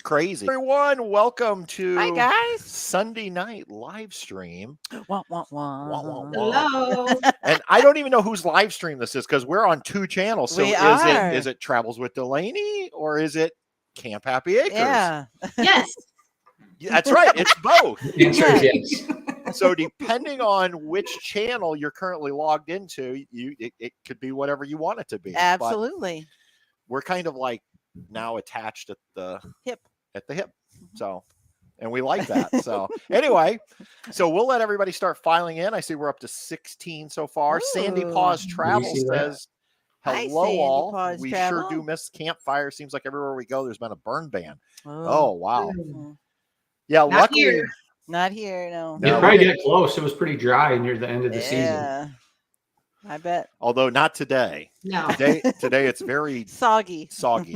crazy. Everyone, welcome to Hi guys. Sunday night live stream. Wah, wah, wah. Wah, wah, wah. Hello. And I don't even know whose live stream this is because we're on 2 channels. So is it Travels with Delaney or is it Camp Happy Acres? Yeah. Yes. That's right. It's both. Yes. So depending on which channel you're currently logged into, it could be whatever you want it to be. Absolutely. But we're kind of like now attached at the hip. So, and we like that. So anyway, so we'll let everybody start filing in. I see we're up to 16 so far. Ooh. Sandy Paws Travel says, hello all. Paws We Travel. sure do miss Campfire. Seems like everywhere we go, there's been a burn ban. Oh, Wow. Mm-hmm. Yeah, Not luckily. here. Not here, no. You probably get close. It was pretty dry near the end of the season. Yeah. I bet. Although not today. No. Today it's very Soggy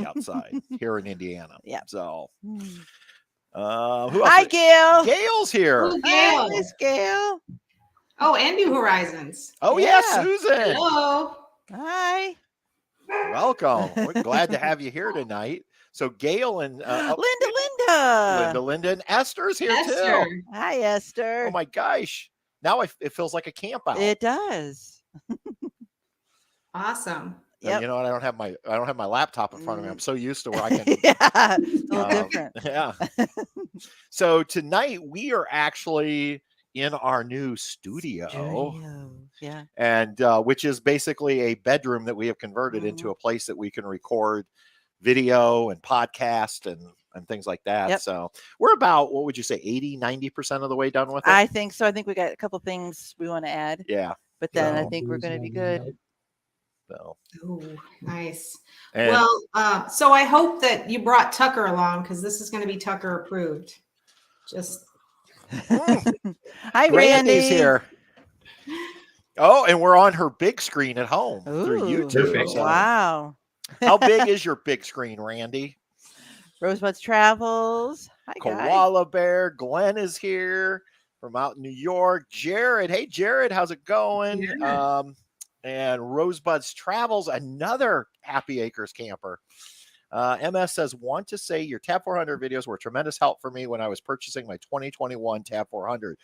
outside here in Indiana. Yeah. So Hmm. who else? Hi, Gail. Gail's here. Ooh, Hi, Gail. Miss Gail. Oh, and New Horizons. Oh yeah, Yeah. Susan. Hello. Hi. Welcome. We're glad to have you here tonight. So Gail and Linda and Esther's here Esther. too. Hi, Esther. Oh my gosh. Now it feels like a camp out. It does. Awesome. And you know what? I don't have my laptop in front of me. I'm so used to where I can Yeah, it's a little different. Yeah. So tonight we are actually in our new studio. Yeah. And which is basically a bedroom that we have converted into a place that we can record video and podcast and things like that. Yep. So we're about, what would you say, 80-90% of the way done with it? I think so. I think we got a couple things we want to add. Yeah. But then I So- think we're going to be good. So Ooh, nice. and Well, so I hope that you brought Tucker along because this is going to be Tucker approved. Just Hi, Randy's Randy. here. Oh, and we're on her big screen at home through Ooh, YouTube. Perfect. So wow. how big is your big screen, Randy? Rosebuds Travels. Hi, guys. Koala Bear, Glenn is here from out in New York. Jared, hey Jared, how's it going? Yeah. And Rosebuds Travels, another Happy Acres camper. MS says, want to say your Tab 400 videos were a tremendous help for me when I was purchasing my 2021 Tab 400.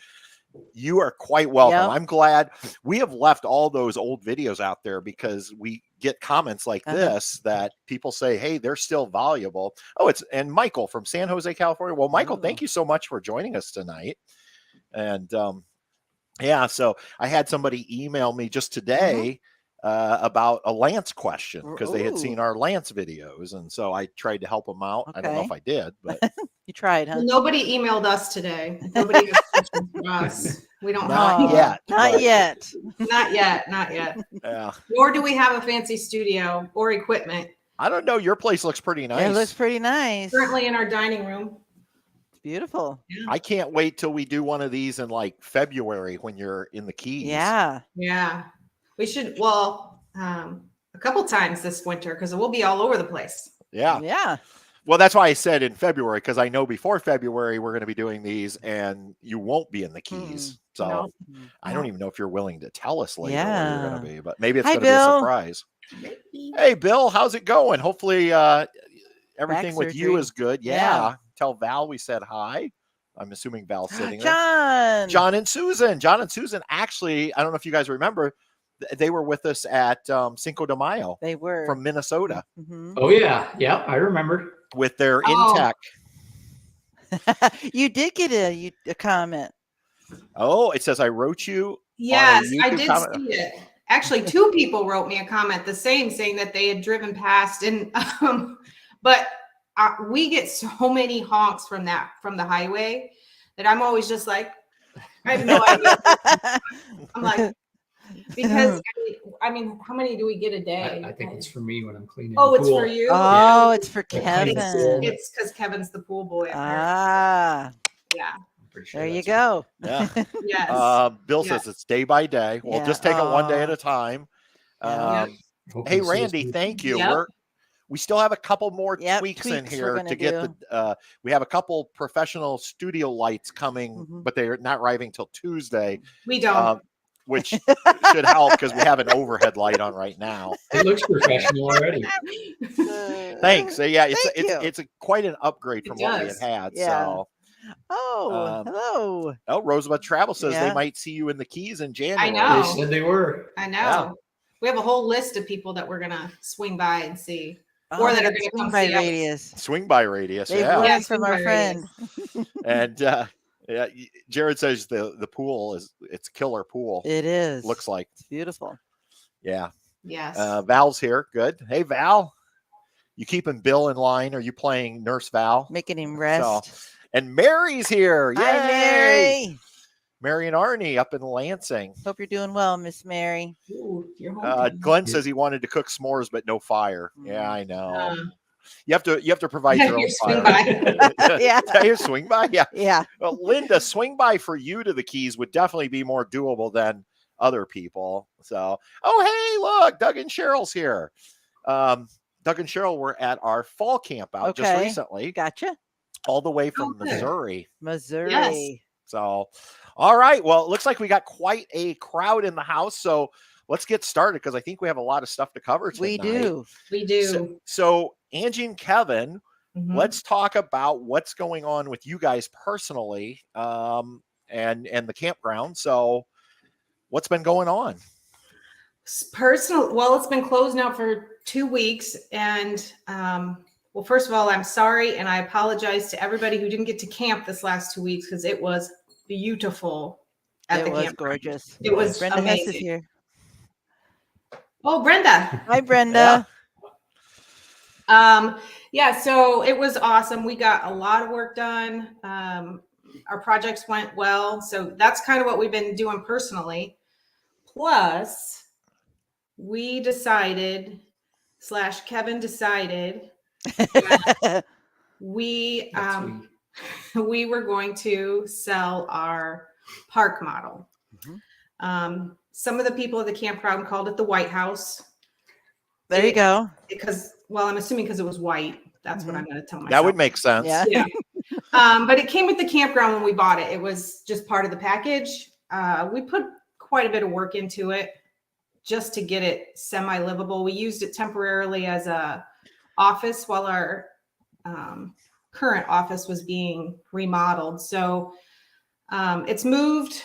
You are quite welcome. Yep. I'm glad we have left all those old videos out there because we get comments like this that people say, hey, they're still valuable. Oh, and Michael from San Jose, California. Well, Michael, thank you so much for joining us tonight. And yeah, so I had somebody email me just today about a Lance question because they had seen our Lance videos. And so I tried to help them out. I don't know if I did, but you tried, huh? Well, nobody emailed us today. Nobody has questions for us. We don't not have yet. Not yet. Not yet. Not yet. Yeah. Nor do we have a fancy studio or equipment. I don't know. Your place looks pretty nice. It looks pretty nice. Currently in our dining room. It's beautiful. I can't wait till we do one of these in like February when you're in the Keys. Yeah. Yeah. We should, well, a couple times this winter because we'll be all over the place. Yeah. Yeah. Well, that's why I said in February, because I know before February we're going to be doing these and you won't be in the Keys. So No. I don't even know if you're willing to tell us later where Yeah. you're going to be, but maybe it's Hi, going to be a Bill. surprise. Hey, Bill, how's it going? Hopefully everything with you surgery. is good. Yeah. Tell Val we said hi. I'm assuming Val's sitting there. John and Susan. John and Susan, actually, I don't know if you guys remember, they were with us at Cinco de Mayo. They were. From Minnesota. Mm-hmm. Oh yeah. Yeah. I remember. With their Oh. Intech. You did get a comment. Oh, it says I wrote you. Yes, on a I YouTube did comment. see it. Actually, 2 people wrote me a comment the same saying that they had driven past and but we get so many honks from the highway that I'm always just like, I have no idea. I'm like, because I mean, how many do we get a day? I think it's for me when I'm cleaning. Oh, the it's pool. for you. Oh, it's for Yeah. Kevin. It's because Kevin's the pool boy. Ah, Yeah. I'm pretty sure there you that's go. Yeah. Yes. Bill Yeah. says it's day by day. We'll Yeah. just take it one day at a time. Yeah. it. Hope Hey, you see us Randy, soon. thank you. Yep. We still have a couple more Yep, tweaks in tweaks we're here gonna to get do. we have a couple professional studio lights coming, Mhm. but they're not arriving till Tuesday. We don't. which should help because we have an overhead light on right now. It looks professional already. Thanks. So, yeah, Thank you. it's quite an upgrade from It what we does. had. Yeah. So, Oh, hello. oh, Rosebud Travel says they Yeah. might see you in the Keys in January. know. They said they were. I know. Yeah. We have a whole list of people that we're gonna swing by and see. Oh, Or that that are gonna swing come by see us. radius. Swing by radius. They've Yeah. learned Yeah, from swing our by friend. And yeah, Jared says the pool it's killer pool. It is. Looks like. It's beautiful. Yeah. Yes. Val's here. Good. Hey, Val. You keeping Bill in line? Are you playing Nurse Val? Making him rest. And Mary's here. Yay! Hi, Mary. Mary and Arnie up in Lansing. Hope you're doing well, Miss Mary. Ooh, you're home. Glenn says he wanted to cook s'mores, but no fire. Yeah, I know. You have to provide your own Your swing fire. Yeah. Your swing by. Yeah. Yeah. Well, Linda, swing by for you to the Keys would definitely be more doable than other people. So, oh hey, look, Doug and Cheryl's here. Doug and Cheryl were at our fall camp out just Okay. recently, Gotcha. all the way from Oh, good. Missouri. Missouri. Yes. So, all right. Well, it looks like we got quite a crowd in the house. So let's get started because I think we have a lot of stuff to cover tonight. We do. We do. So Angie and Kevin, Mhm. let's talk about what's going on with you guys personally, and the campground. So, what's been going on? Personal. Well, it's been closed now for 2 weeks, and well, first of all, I'm sorry, and I apologize to everybody who didn't get to camp this last 2 weeks because it was beautiful at It the was campground. gorgeous. It was Brenda Hess is amazing. here. Oh, Brenda. Hi, Brenda. Yeah, so it was awesome. We got a lot of work done. Our projects went well. So that's kind of what we've been doing personally. Plus, we decided / Kevin decided we we were going to sell our park model. Some of the people at the campground called it the White House. There you go. Because, well, I'm assuming because it was white. That's what I'm going to tell myself. That would make sense. Yeah. Yeah. But it came with the campground when we bought it. It was just part of the package. We put quite a bit of work into it just to get it semi-livable. We used it temporarily as a office while our current office was being remodeled. So it's moved.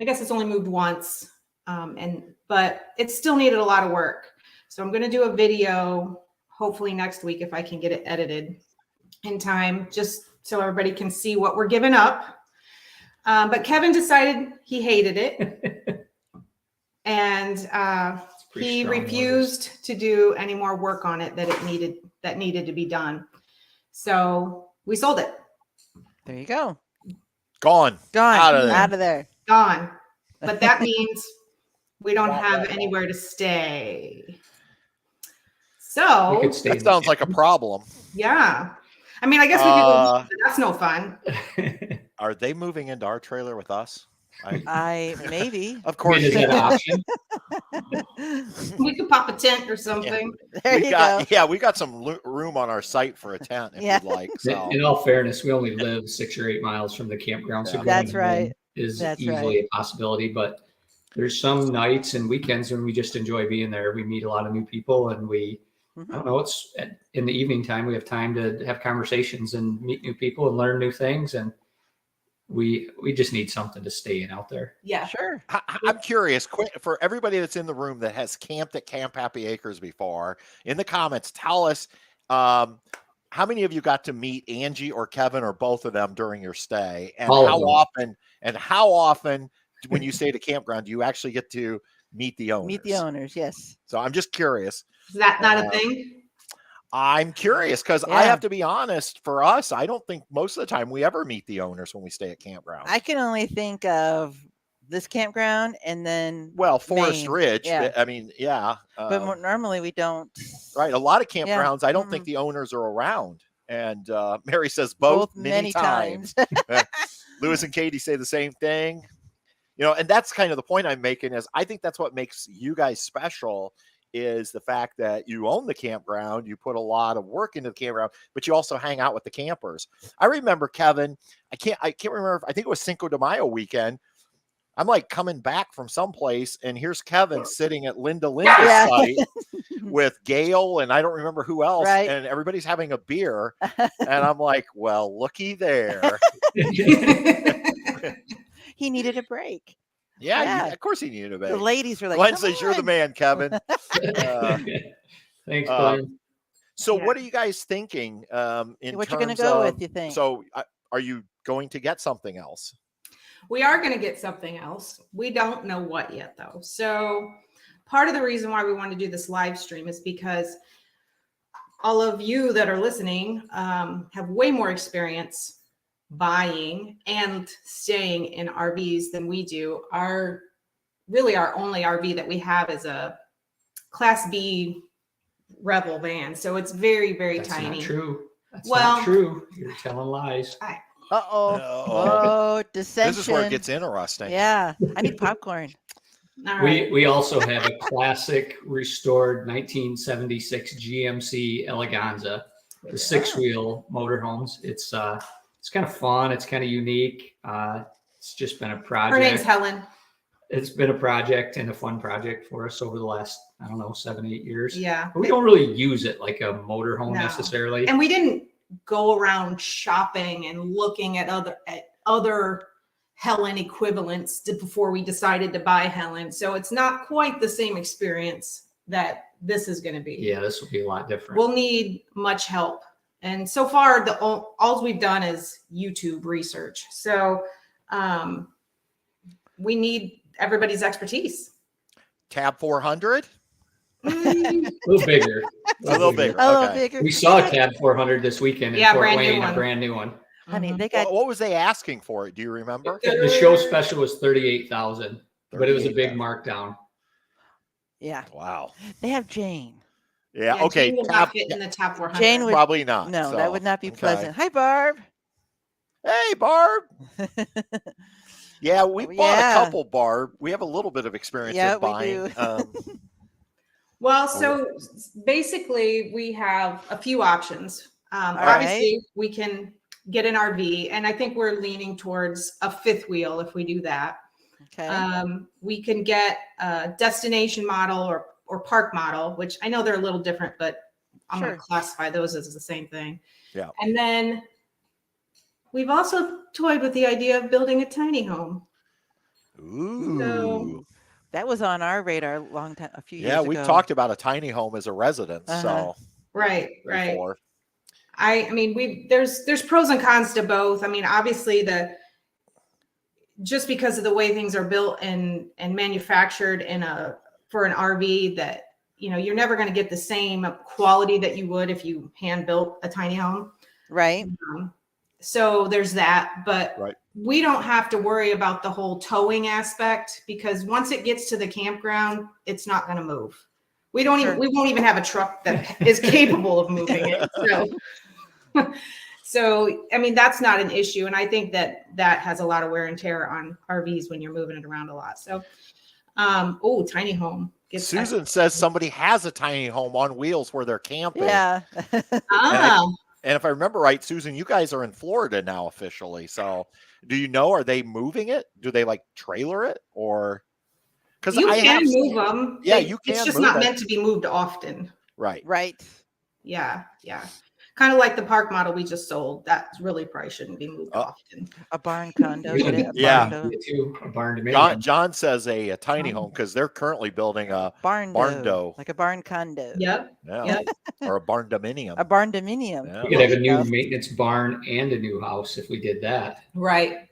I guess it's only moved once, but it still needed a lot of work. So I'm going to do a video hopefully next week if I can get it edited in time, just so everybody can see what we're giving up. But Kevin decided he hated it. And he refused to do any more work on it that needed to be done. So we sold it. There you go. Gone. Gone. Out of there. Out of there. Gone. But that means we don't have anywhere to stay. We So could stay That in the sounds like a problem. yeah. I mean, I guess we could leave, but that's no fun. Are they moving into our trailer with us? Maybe. Of I course. mean, is that an option? We could pop a tent or something. There you go. We got some room on our site for a tent if Yeah. you'd like. So In all fairness, we only live 6 or 8 miles from the campground, so Yeah. going That's home right. is That's easily a possibility. But there's some nights and weekends when we just enjoy being there. We meet a lot of new people, and I don't know, it's in the evening time. We have time to have conversations and meet new people and learn new things, and we just need something to stay in out there. Yeah. Sure. I'm curious, for everybody that's in the room that has camped at Camp Happy Acres before, in the comments, tell us how many of you got to meet Angie or Kevin or both of them during your stay, and All of how them. often when you stay at a campground do you actually get to meet the owners? Meet the owners. Yes. So I'm just curious. Is that not a thing? I'm curious because I Yeah. have to be honest, for us, I don't think most of the time we ever meet the owners when we stay at campgrounds. I can only think of this campground and then, Well, Forest Maine, Ridge, yeah. I mean, yeah. but normally we don't. Right. A lot of Yeah. campgrounds, I don't think the owners are around. And Mary says both many times. Lewis and Katie say the same thing. And that's kind of the point I'm making is I think that's what makes you guys special is the fact that you own the campground, you put a lot of work into the campground, but you also hang out with the campers. I remember, Kevin, I can't remember, I think it was Cinco de Mayo weekend. I'm like coming back from someplace, and here's Kevin sitting at Linda's site with Gail, and I don't remember who else, Right. and everybody's having a beer, and I'm like, well, looky there. He needed a break. Yeah, Yeah. of course he needed a break. The ladies were like, Glenn "Come says you're the on." man, Kevin. Thanks, Glenn. So Yeah. what are you guys thinking in What terms you're gonna go of, with, you think? So are you going to get something else? We are going to get something else. We don't know what yet, though. So part of the reason why we want to do this live stream is because all of you that are listening have way more experience buying and staying in RVs than we do. Our only RV that we have is a Class B Rebel van. So it's very, very That's tiny. not true. That's Well- not true. You're telling lies. Uh-oh. No. Oh, dissension. This is where it gets interesting. Yeah. I need popcorn. All right. We also have a classic restored 1976 GMC Eleganza, the 6-wheel motorhomes. It's kind of fun. It's kind of unique. It's just been a project. Her name's Helen. It's been a project and a fun project for us over the last, 7-8 years. Yeah. But we don't really use it like a motorhome No. necessarily. And we didn't go around shopping and looking at other Helen equivalents before we decided to buy Helen. So it's not quite the same experience that this is going to be. Yeah, this will be a lot different. We'll need much help. And so far, all we've done is YouTube research. So we need everybody's expertise. Tab 400? a little bigger. A little bigger. A little Okay. bigger. We saw a Tab 400 this weekend in Yeah, Fort brand new Wayne, a one. brand new one. Honey, Mhm. they got What was they asking for it? Do you remember? The show special was 38,000, but it was a big 38,000. markdown. yeah. Wow. They have Jane. Yeah. Okay. Jane will not fit in the top 400. Jane would Probably not. no, so, that would not be okay. pleasant. Hi, Barb. Hey, Barb. Yeah, we bought Yeah. a couple, Barb. We have a little bit of experience Yeah, in we buying. do. Well, so basically we have a few options. All Obviously we can get an RV, and I think we're leaning towards a fifth wheel if we do that. Okay. We can get a destination model or park model, which I know they're a little different, but I'm going Sure. to classify those as the same thing. Yeah. And then we've also toyed with the idea of building a tiny home. Ooh. That was on our radar a few years Yeah, ago. we've talked about a tiny home as a residence. Uh-huh. So Right. before. I mean, there's pros and cons to both. I mean, obviously just because of the way things are built and manufactured for an RV, that, you're never going to get the same quality that you would if you hand built a tiny home. Right. So there's that, but Right. we don't have to worry about the whole towing aspect, because once it gets to the campground, it's not going to move. We won't even have a truck that is capable of moving it. So, I mean, that's not an issue. And I think that has a lot of wear and tear on RVs when you're moving it around a lot. So, tiny home. Susan says somebody has a tiny home on wheels where they're camping. Yeah. And if I remember right, Susan, you guys are in Florida now officially. So do you know, are they moving it? Do they like trailer it, or? Because You can move them. Yeah, you can It's just move not it. meant to be moved often. Right. Right. Yeah. Kind of like the park model we just sold. That really probably shouldn't be moved often. A barn condo. Yeah. Get it? A Yeah. barn A barn dominium. John says a tiny home because they're currently building a barndo. Like a barn condo. Yep. Yeah, Yep. or a barn dominium. A barn dominium. Yeah. We could have a new maintenance barn and a new house if we did that. Right.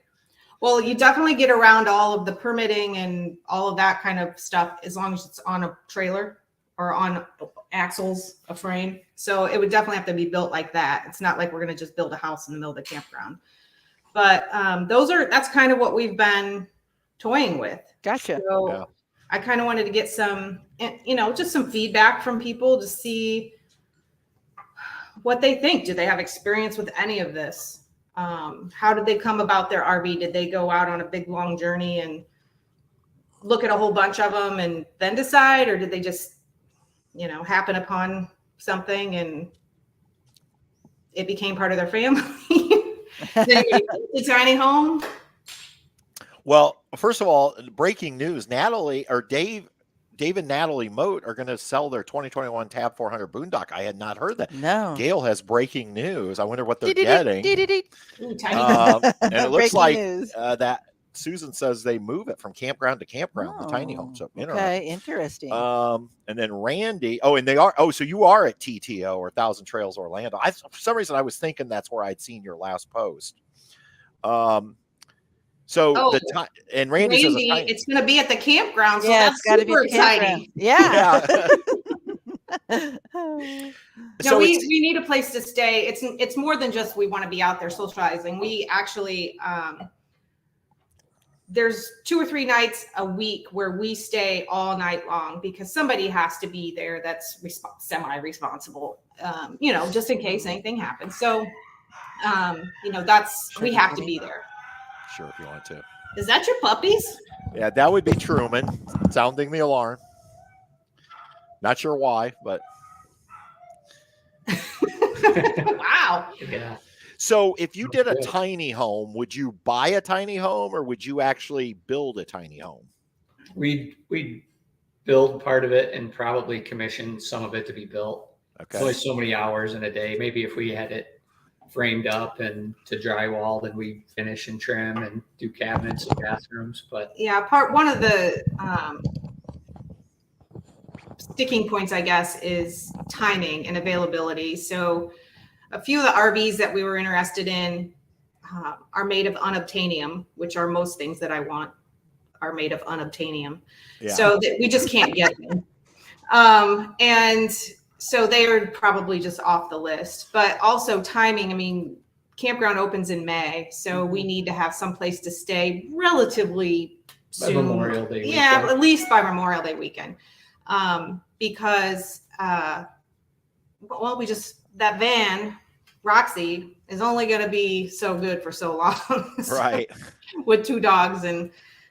Well, you definitely get around all of the permitting and all of that kind of stuff as long as it's on a trailer or on axles, a frame. So it would definitely have to be built like that. It's not like we're going to just build a house in the middle of the campground. But that's kind of what we've been toying with. Gotcha. So Yeah. I kind of wanted to get some, just some feedback from people to see what they think. Do they have experience with any of this? How did they come about their RV? Did they go out on a big, long journey and look at a whole bunch of them and then decide? Or did they just, happen upon something and it became part of their family? A tiny home? Well, first of all, breaking news: Natalie or Dave and Natalie Moat are going to sell their 2021 Tab 400 Boondock. I had not heard that. No. Gail has breaking news. I wonder what they're getting. Ooh, tiny. And it looks Breaking like news. that Susan says they move it from campground to campground, the tiny home. So okay, interesting. And then Randy. Oh, and they are. Oh, so you are at TTO or Thousand Trails Orlando. For some reason, I was thinking that's where I'd seen your last post. So and Randy says it's going to be at the campground, so yeah, that's super exciting. Yeah. No, we need a place to stay. It's more than just we want to be out there socializing. We actually there's 2 or 3 nights a week where we stay all night long because somebody has to be there that's semi-responsible, just in case anything happens. So, we have to be there. Sure, if you want to. Is that your puppies? Yeah, that would be Truman sounding the alarm. Not sure why, but. Wow. Yeah. So if you did a tiny home, would you buy a tiny home or would you actually build a tiny home? We'd build part of it and probably commission some of it to be built. Okay. It's only so many hours in a day. Maybe if we had it framed up and to drywall, then we finish and trim and do cabinets and bathrooms. But yeah, one of the sticking points, I guess, is timing and availability. So a few of the RVs that we were interested in are made of unobtainium, which are most things that I want are made of unobtainium. Yeah. So that we just can't get them. And so they are probably just off the list. But also timing, I mean, campground opens in May, so we need to have some place to stay relatively soon. By Memorial Day weekend. Yeah, at least by Memorial Day weekend. Because, that van, Roxy, is only going to be so good for so long. Right. With 2 dogs and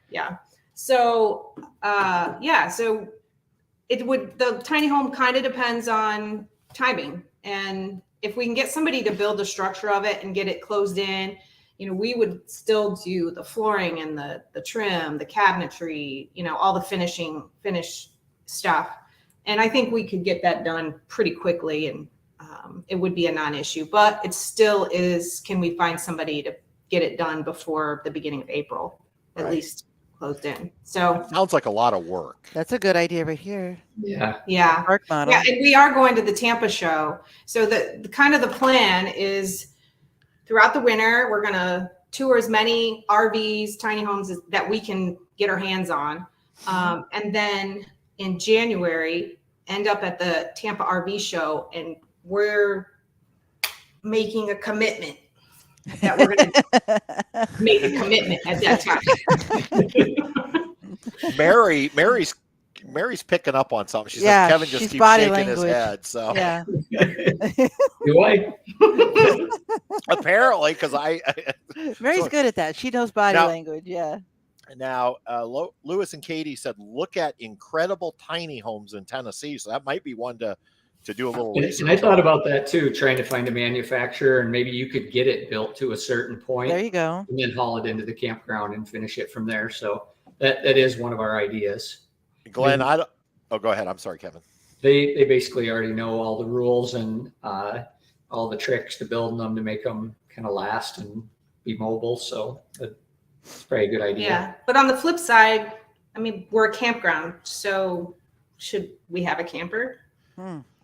yeah. So, so the tiny home kind of depends on timing. And if we can get somebody to build the structure of it and get it closed in, we would still do the flooring and the trim, the cabinetry, all the finish stuff. And I think we could get that done pretty quickly and it would be a non-issue, but it still is, can we find somebody to get it done before the beginning of April, at least closed in. So sounds like a lot of work. That's a good idea right here. Yeah. Yeah. Park model. Yeah. And we are going to the Tampa show. So the kind of the plan is throughout the winter, we're going to tour as many RVs, tiny homes that we can get our hands on. And then in January, end up at the Tampa RV show, and we're making a commitment that we're going to make a commitment at that time. Mary's picking up on something. She says Kevin just keeps shaking his head. So yeah. Do I? Apparently, because Mary's good at that. She knows body language. Yeah. Now, Lewis and Katie said, look at incredible tiny homes in Tennessee. So that might be one to do a little research. And I thought about that too, trying to find a manufacturer, and maybe you could get it built to a certain point. There you go. And then haul it into the campground and finish it from there. So that is one of our ideas. Glenn, go ahead. I'm sorry, Kevin. They basically already know all the rules and all the tricks to building them to make them kind of last and be mobile. So it's probably a good idea. Yeah. But on the flip side, I mean, we're a campground. So should we have a camper?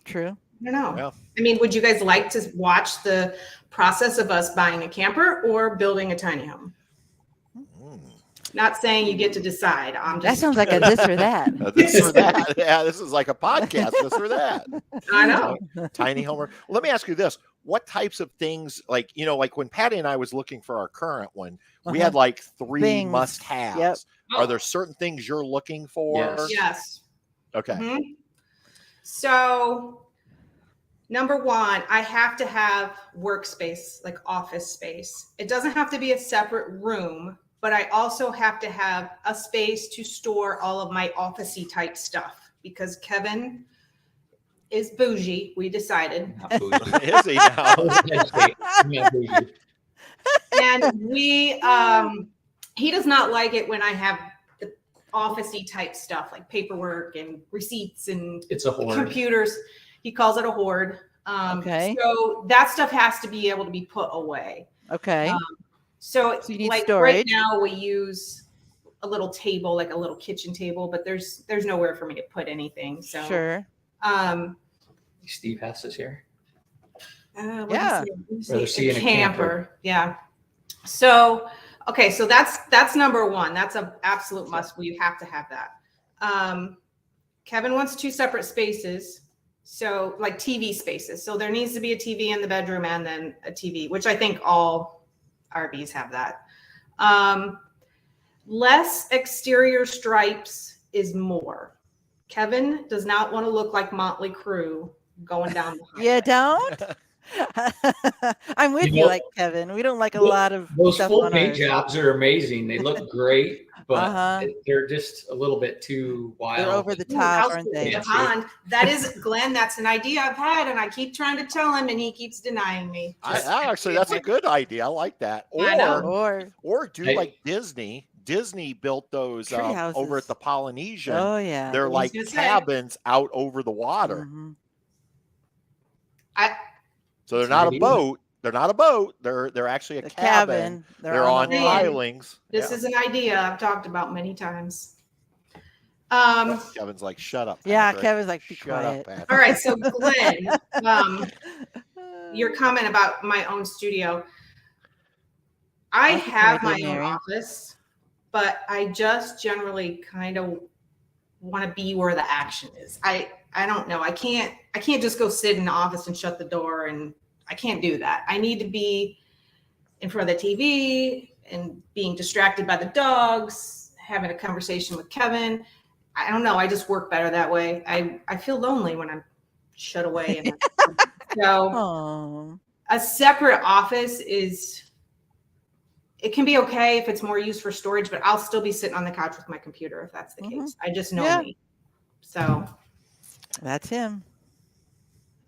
True. I don't know. Yeah. I mean, would you guys like to watch the process of us buying a camper or building a tiny home? Not saying you get to decide. That sounds like a this or that. This or that. Yeah, this is like a podcast, this or that. I know. Tiny homer. Well, let me ask you this. What types of things, like when Patty and I was looking for our current one, we had like 3 must-haves. Yep. Are there certain things you're looking for? Yes. Okay. Mm-hmm. So, number 1, I have to have workspace, like office space. It doesn't have to be a separate room, but I also have to have a space to store all of my office-y type stuff because Kevin is bougie. We decided. Is he now? And we, he does not like it when I have the office-y type stuff like paperwork and receipts and It's a hoard. computers. He calls it a hoard. Okay. So that stuff has to be able to be put away. Okay. So So you need like storage. right now we use a little table, like a little kitchen table, but there's nowhere for me to put anything. So Sure. Steve Hess is here. Yeah. Rather see in a camper. Yeah. So, okay. So that's number one. That's an absolute must. We have to have that. Kevin wants 2 separate spaces. So like TV spaces. So there needs to be a TV in the bedroom and then a TV, which I think all RVs have that. Less exterior stripes is more. Kevin does not want to look like Motley Crue going down the highway. You don't? I'm with You you, know, like Kevin. We don't like a lot of Those stuff full on paint ours. jobs are amazing. They look great, but Uh-huh. they're just a little bit too wild. They're over the Ooh, top, house aren't in they? the pond. That is, Glenn, that's an idea I've had, and I keep trying to tell him, and he keeps denying me. Actually, that's a good idea. I like that. I know. Or do Hey. like Disney. Disney built those Tree houses. over at the Polynesian. Oh yeah. They're was like gonna say. cabins out over the water. Mhm. So they're That's not an a idea. boat. They're not a boat. They're actually a The cabin. cabin. They're on the land. water. pilings. This Yeah. is an idea I've talked about many times. Kevin's like, shut up. Yeah, Patrick. Kevin's like, be Shut quiet. up, Patrick. All right, so Glenn, your comment about my own studio. I That's a good have my idea, own Mary. office, but I just generally kind of want to be where the action is. I don't know. I can't just go sit in the office and shut the door, and I can't do that. I need to be in front of the TV and being distracted by the dogs, having a conversation with Kevin. I don't know. I just work better that way. I feel lonely when I'm shut away. And so Oh. a separate office it can be okay if it's more used for storage, but I'll still be sitting on the couch with my computer if that's the case. I just know me. So That's him.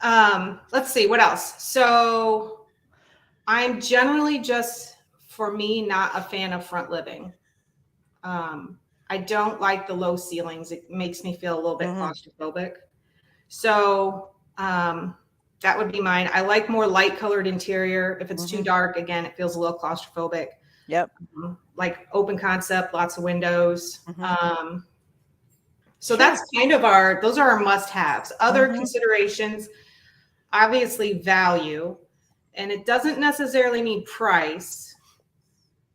let's see what else. So I'm generally just, for me, not a fan of front living. I don't like the low ceilings. It makes me feel a little bit claustrophobic. So that would be mine. I like more light colored interior. If it's too dark, again, it feels a little claustrophobic. Yep. Like open concept, lots of windows. So that's kind of those are our must-haves. Other considerations, obviously value, and it doesn't necessarily need price,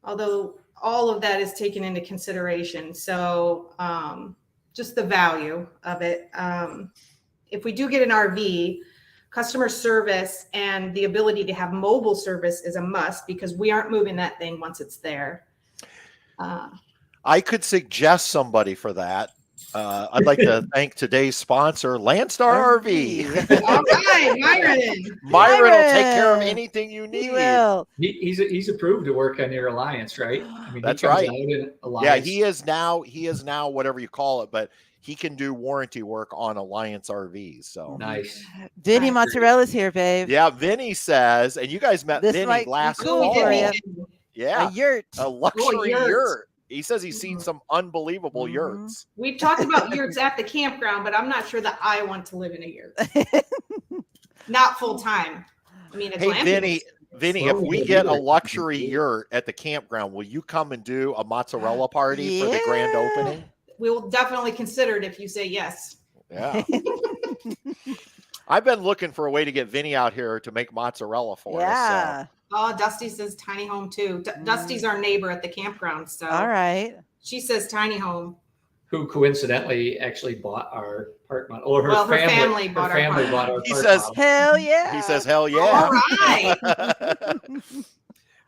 although all of that is taken into consideration. So just the value of it. If we do get an RV, customer service and the ability to have mobile service is a must because we aren't moving that thing once it's there. I could suggest somebody for that. I'd like to thank today's sponsor, Landstar RV. All right, Myron. Myron will take care of anything you He need. will. He's approved to work on your Alliance, right? I mean, That's he comes right. out in Yeah, Alliance. he is now whatever you call it, but he can do warranty work on Alliance RVs. So Nice. Vinny Mozzarella's here, babe. yeah, Vinny says, and you guys met This Vinny might be last cool fall. for you. Yeah, A yurt. a luxury yurt. yurt. He says he's seen some unbelievable yurts. We've talked about yurts at the campground, but I'm not sure that I want to live in a yurt. Not full time. I mean, it's Hey, Vinny, if we get a luxury yurt at the campground, will you come and do a mozzarella party for the grand opening? we will definitely consider it if you say yes. Yeah. I've been looking for a way to get Vinny out here to make mozzarella for us. Yeah. Oh, Dusty says tiny home too. Dusty's our neighbor at the campground, so All right. she says tiny home. Who coincidentally actually bought our park model, or her Well, her family, family bought our park bought our He park says- model. Hell yeah. He says, "Hell yeah!" All right.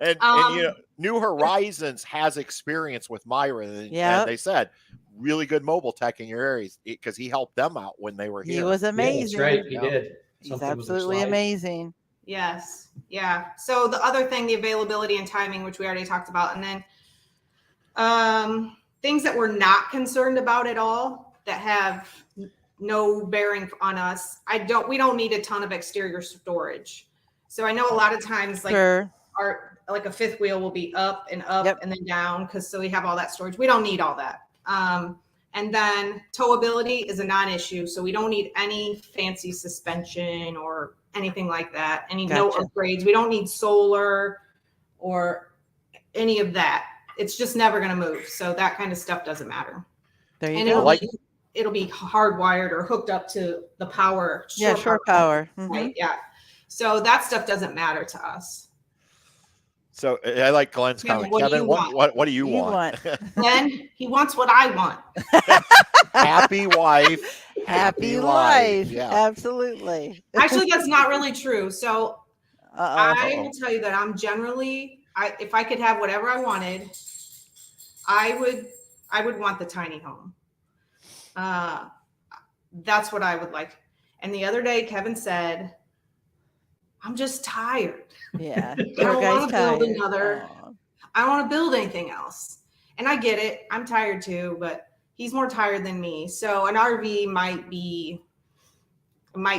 and you know, New Horizons has experience with Myron, and they said really good mobile tech in your areas because he helped them out when they were here. He was Yeah, amazing. that's right. He Yeah. did. He's Something with the absolutely slides. amazing. Yes. Yeah. So the other thing, the availability and timing, which we already talked about, and then things that we're not concerned about at all that have no bearing on us. We don't need a ton of exterior storage. So I know a lot of times like Sure. like a fifth wheel will be up and up Yep. and then down, because so we have all that storage. We don't need all that. And then towability is a non-issue, so we don't need any fancy suspension or anything like that. No Gotcha. upgrades. We don't need solar or any of that. It's just never going to move. So that kind of stuff doesn't matter. There you And go. it'll be hardwired or hooked up to the power. Yeah, shore power. Mhm. Right. Yeah. So that stuff doesn't matter to us. So I like Glenn's Kevin, comment. what do Kevin, you want? what do you want? Then he wants what I want. Happy wife, Happy life. Yeah. Absolutely. Actually, that's not really true. So Uh-oh. I will tell you that I'm generally, if I could have whatever I wanted, I would want the tiny home. That's what I would like. And the other day, Kevin said, I'm just tired. Yeah. I don't want to build another. Aw. I don't want to build anything else. And I get it. I'm tired too, but he's more tired than me. So an RV might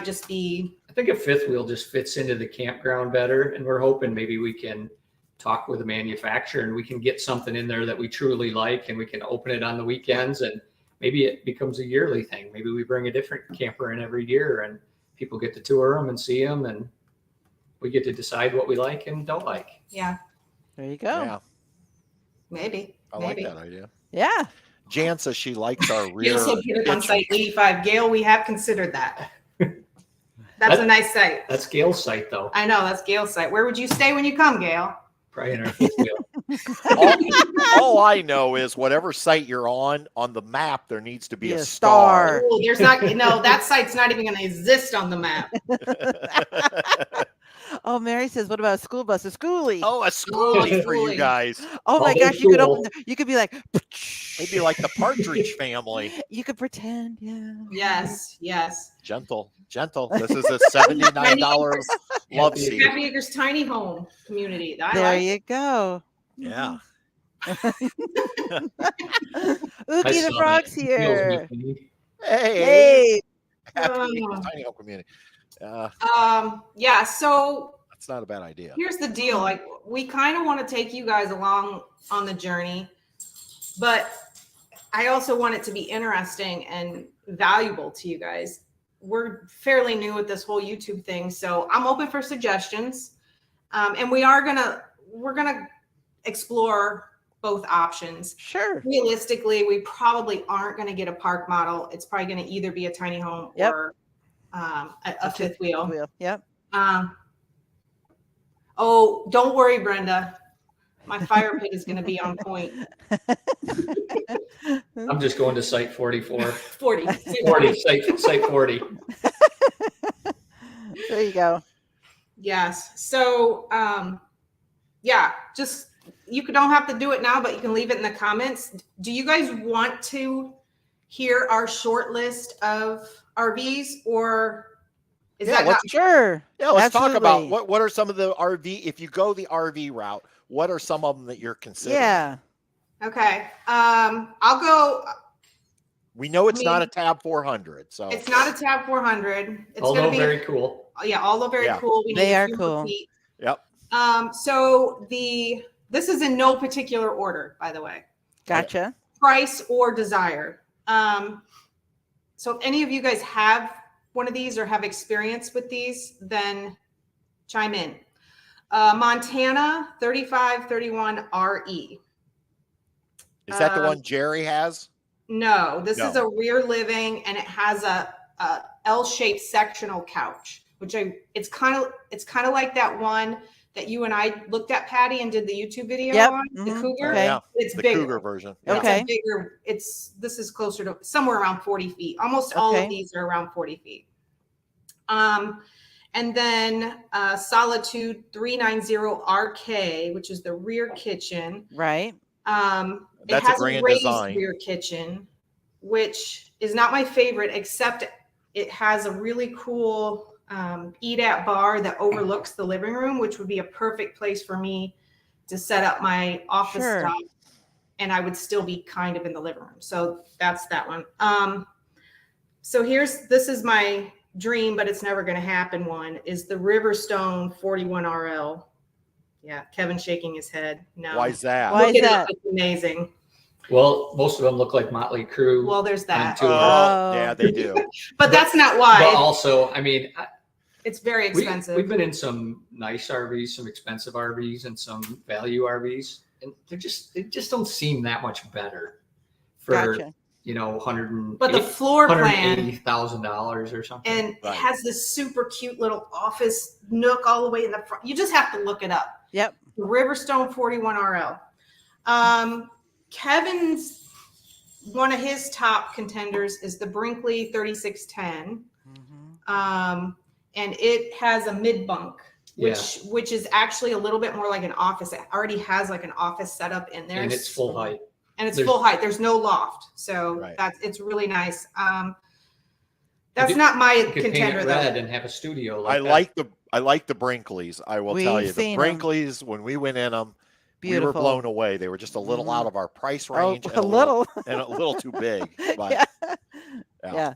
just be. I think a fifth wheel just fits into the campground better. And we're hoping maybe we can talk with the manufacturer and we can get something in there that we truly like, and we can open it on the weekends, and maybe it becomes a yearly thing. Maybe we bring a different camper in every year and people get to tour them and see them, and we get to decide what we like and don't like. Yeah, There you go. Yeah, maybe. I like that idea. Yeah. Jan says she likes our rear. Gail said put it on kitchen. site 85. Gail, we have considered that. That's a nice site. That's Gail's site though. I know, that's Gail's site. Where would you stay when you come, Gail? Probably in our fifth wheel. all I know is whatever site you're on the map, there needs to be Be a a star. star. Oh, there's not. No, that site's not even going to exist on the map. Oh, Mary says, what about a school bus? A schoolie. Oh, a schoolie for you schoolie. guys. Oh my Oh, gosh, you could cool. open you could be like Maybe like the Partridge Family. you could pretend, yeah. Yes, yes. Gentle. This is a $79 love seat. Happy Acres Tiny Home Community. I There like it. you go. Yeah. Ookie I the saw frog's that. here. Hey. Hey. Happy Oh. Acres Tiny Home Community. Yeah. So That's not a bad idea. here's the deal. Like, we kind of want to take you guys along on the journey, but I also want it to be interesting and valuable to you guys. We're fairly new at this whole YouTube thing, so I'm open for suggestions. And we're gonna explore both options. Sure. Realistically, we probably aren't going to get a park model. It's probably going to either be a tiny home Yep. or a fifth wheel. Yep. Oh, don't worry, Brenda. My fire pit is going to be on point. I'm just going to site 44. 40. 40, site 40. There you go. Yes. So, yeah, just don't have to do it now, but you can leave it in the comments. Do you guys want to hear our short list of RVs, or is Yeah, that not? Sure. Yeah, let's talk Absolutely. about what are some of the RV, if you go the RV route, what are some of them that you're considering? Yeah. Okay. I'll go. We know it's I not a mean, Tab 400, so It's not a Tab 400. It's Although going to be very cool. Yeah, although very Yeah. cool. We They need a are few more cool. feet. Yep. So this is in no particular order, by the way. Gotcha. Price or desire. So if any of you guys have one of these or have experience with these, then chime in. Montana 3531 RE. is that the one Jerry has? No, this is No. a rear living, and it has a L-shaped sectional couch, which it's kind of like that one that you and I looked at, Patty, and did the YouTube video Yep. on, the Mhm. Cougar. Okay. Yeah, It's the bigger. Cougar version. It's Okay. a bigger, this is closer to somewhere around 40 feet. Almost all Okay. of these are around 40 feet. And then Solitude 390 RK, which is the rear kitchen. Right. It That's a has grand raised design. rear kitchen, which is not my favorite, except it has a really cool eat at bar that overlooks the living room, which would be a perfect place for me to set up my office Sure. stuff, and I would still be kind of in the living room. So that's that one. So this is my dream, but it's never going to happen one, is the Riverstone 41 RL. Yeah, Kevin's shaking his head. No. Why is that? Why Look is it up. that? It's amazing. Well, most of them look like Motley Crue. Well, there's that. tour. Yeah, they do. But that's not why. But also, I mean, It's very expensive. we've been in some nice RVs, some expensive RVs, and some value RVs, and they just don't seem that much better for Gotcha. But the floor plan $180,000 or something. and it Right. has this super cute little office nook all the way in the front. You just have to look it up. Yep. The Riverstone 41 RL. Kevin's one of his top contenders is the Brinkley 3610. And it has a mid bunk, which is actually a little bit more like an office. It already has like an office setup in there. And it's full height. And it's full height. There's no loft. So Right. it's really nice. That's not my You could paint contender it though. red and have a studio. I Like like the Brinkleys. I will tell We've you, the seen 'em. Brinkleys, when we went in them, we were Beautiful. blown away. They were just a little out of our price range. a little. And a little too big. But Yeah.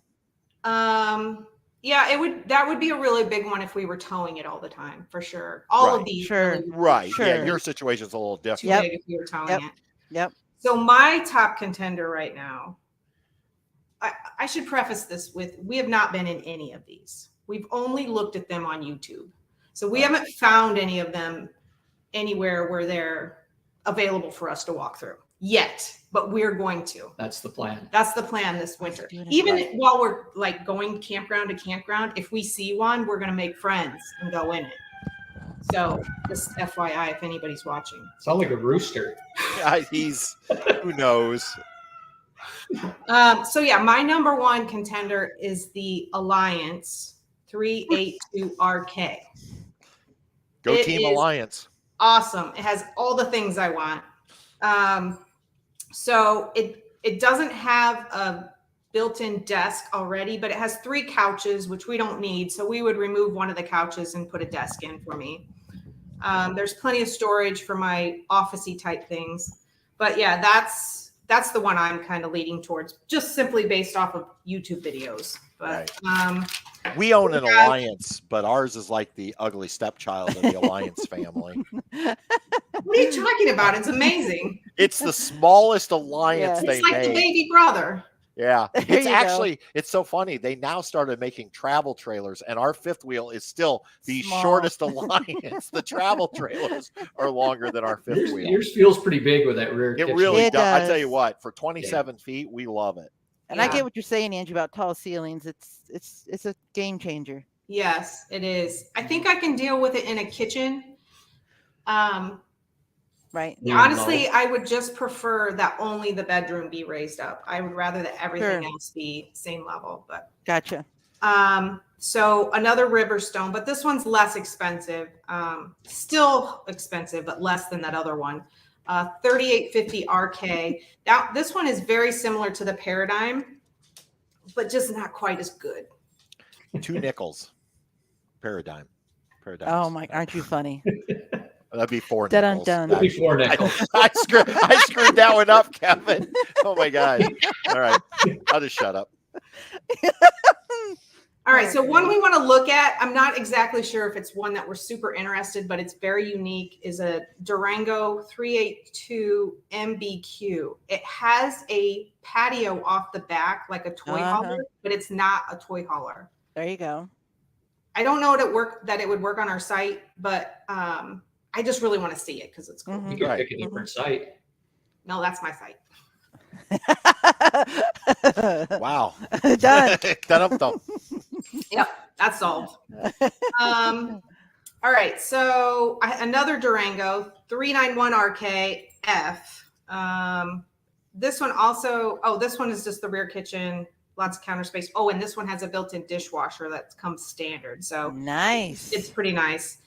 Yeah, that would be a really big one if we were towing it all the time, for sure. All of Right. these Sure. really right. Sure. Yeah, your situation's a little too different. big if we were towing Yep. it. Yep. So my top contender right now, I should preface this with, we have not been in any of these. We've only looked at them on YouTube. So we haven't found any of them anywhere where they're available for us to walk through yet, but we're going to. that's the plan. That's the plan this winter. do it. Even Right. while we're like going campground to campground, if we see one, we're going to make friends and go in it. So just FYI, if anybody's watching. Sound like a rooster. Who knows? So yeah, my number one contender is the Alliance 382RK. Go It Team is Alliance. Awesome. It has all the things I want. So it doesn't have a built-in desk already, but it has 3 couches, which we don't need. So we would remove one of the couches and put a desk in for me. There's plenty of storage for my office-y type things. But yeah, that's the one I'm kind of leading towards, just simply based off of YouTube videos. But We own an Alliance, but ours is like the ugly stepchild of the Alliance family. what are you talking about? It's amazing. It's the smallest Alliance Yeah. they It's like the made. baby brother. Yeah, There it's you go. actually, it's so funny. They now started making travel trailers, and our fifth wheel is still the Small. shortest Alliance. The travel trailers are longer than our fifth wheel. Yours feels pretty big with that rear It kitchen. really It does. I tell does. you what, for 27 feet, we love it. And I Yeah. get what you're saying, Angie, about tall ceilings. It's a game changer. Yes, it is. I think I can deal with it in a kitchen. Right. Yeah, Honestly, I would just prefer that only the bedroom be raised up. I would rather that everything Sure. else be same level. But Gotcha. so another Riverstone, but this one's less expensive. Still expensive, but less than that other one. 3850 RK. Now this one is very similar to the Paradigm, but just not quite as good. $2 Paradigm. Oh my, aren't you funny? That'd be $4. Dun, dun, dun. Before nickels. I screwed that one up, Kevin. Oh my God. All right. I'll just shut up. All right, so one we want to look at, I'm not exactly sure if it's one that we're super interested, but it's very unique, is a Durango 382 MBQ. It has a patio off the back, like a toy hauler, but it's not a toy hauler. There you go. I don't know that it would work on our site, but I just really want to see it because it's cool. Mhm. You could Right. pick a different site. No, that's my site. Wow. Done. Dun-dum-dum. Yep, that's solved. All right, so another Durango 391 RKF. This one also, this one is just the rear kitchen, lots of counter space. Oh, and this one has a built-in dishwasher that comes standard. So Nice. it's pretty nice.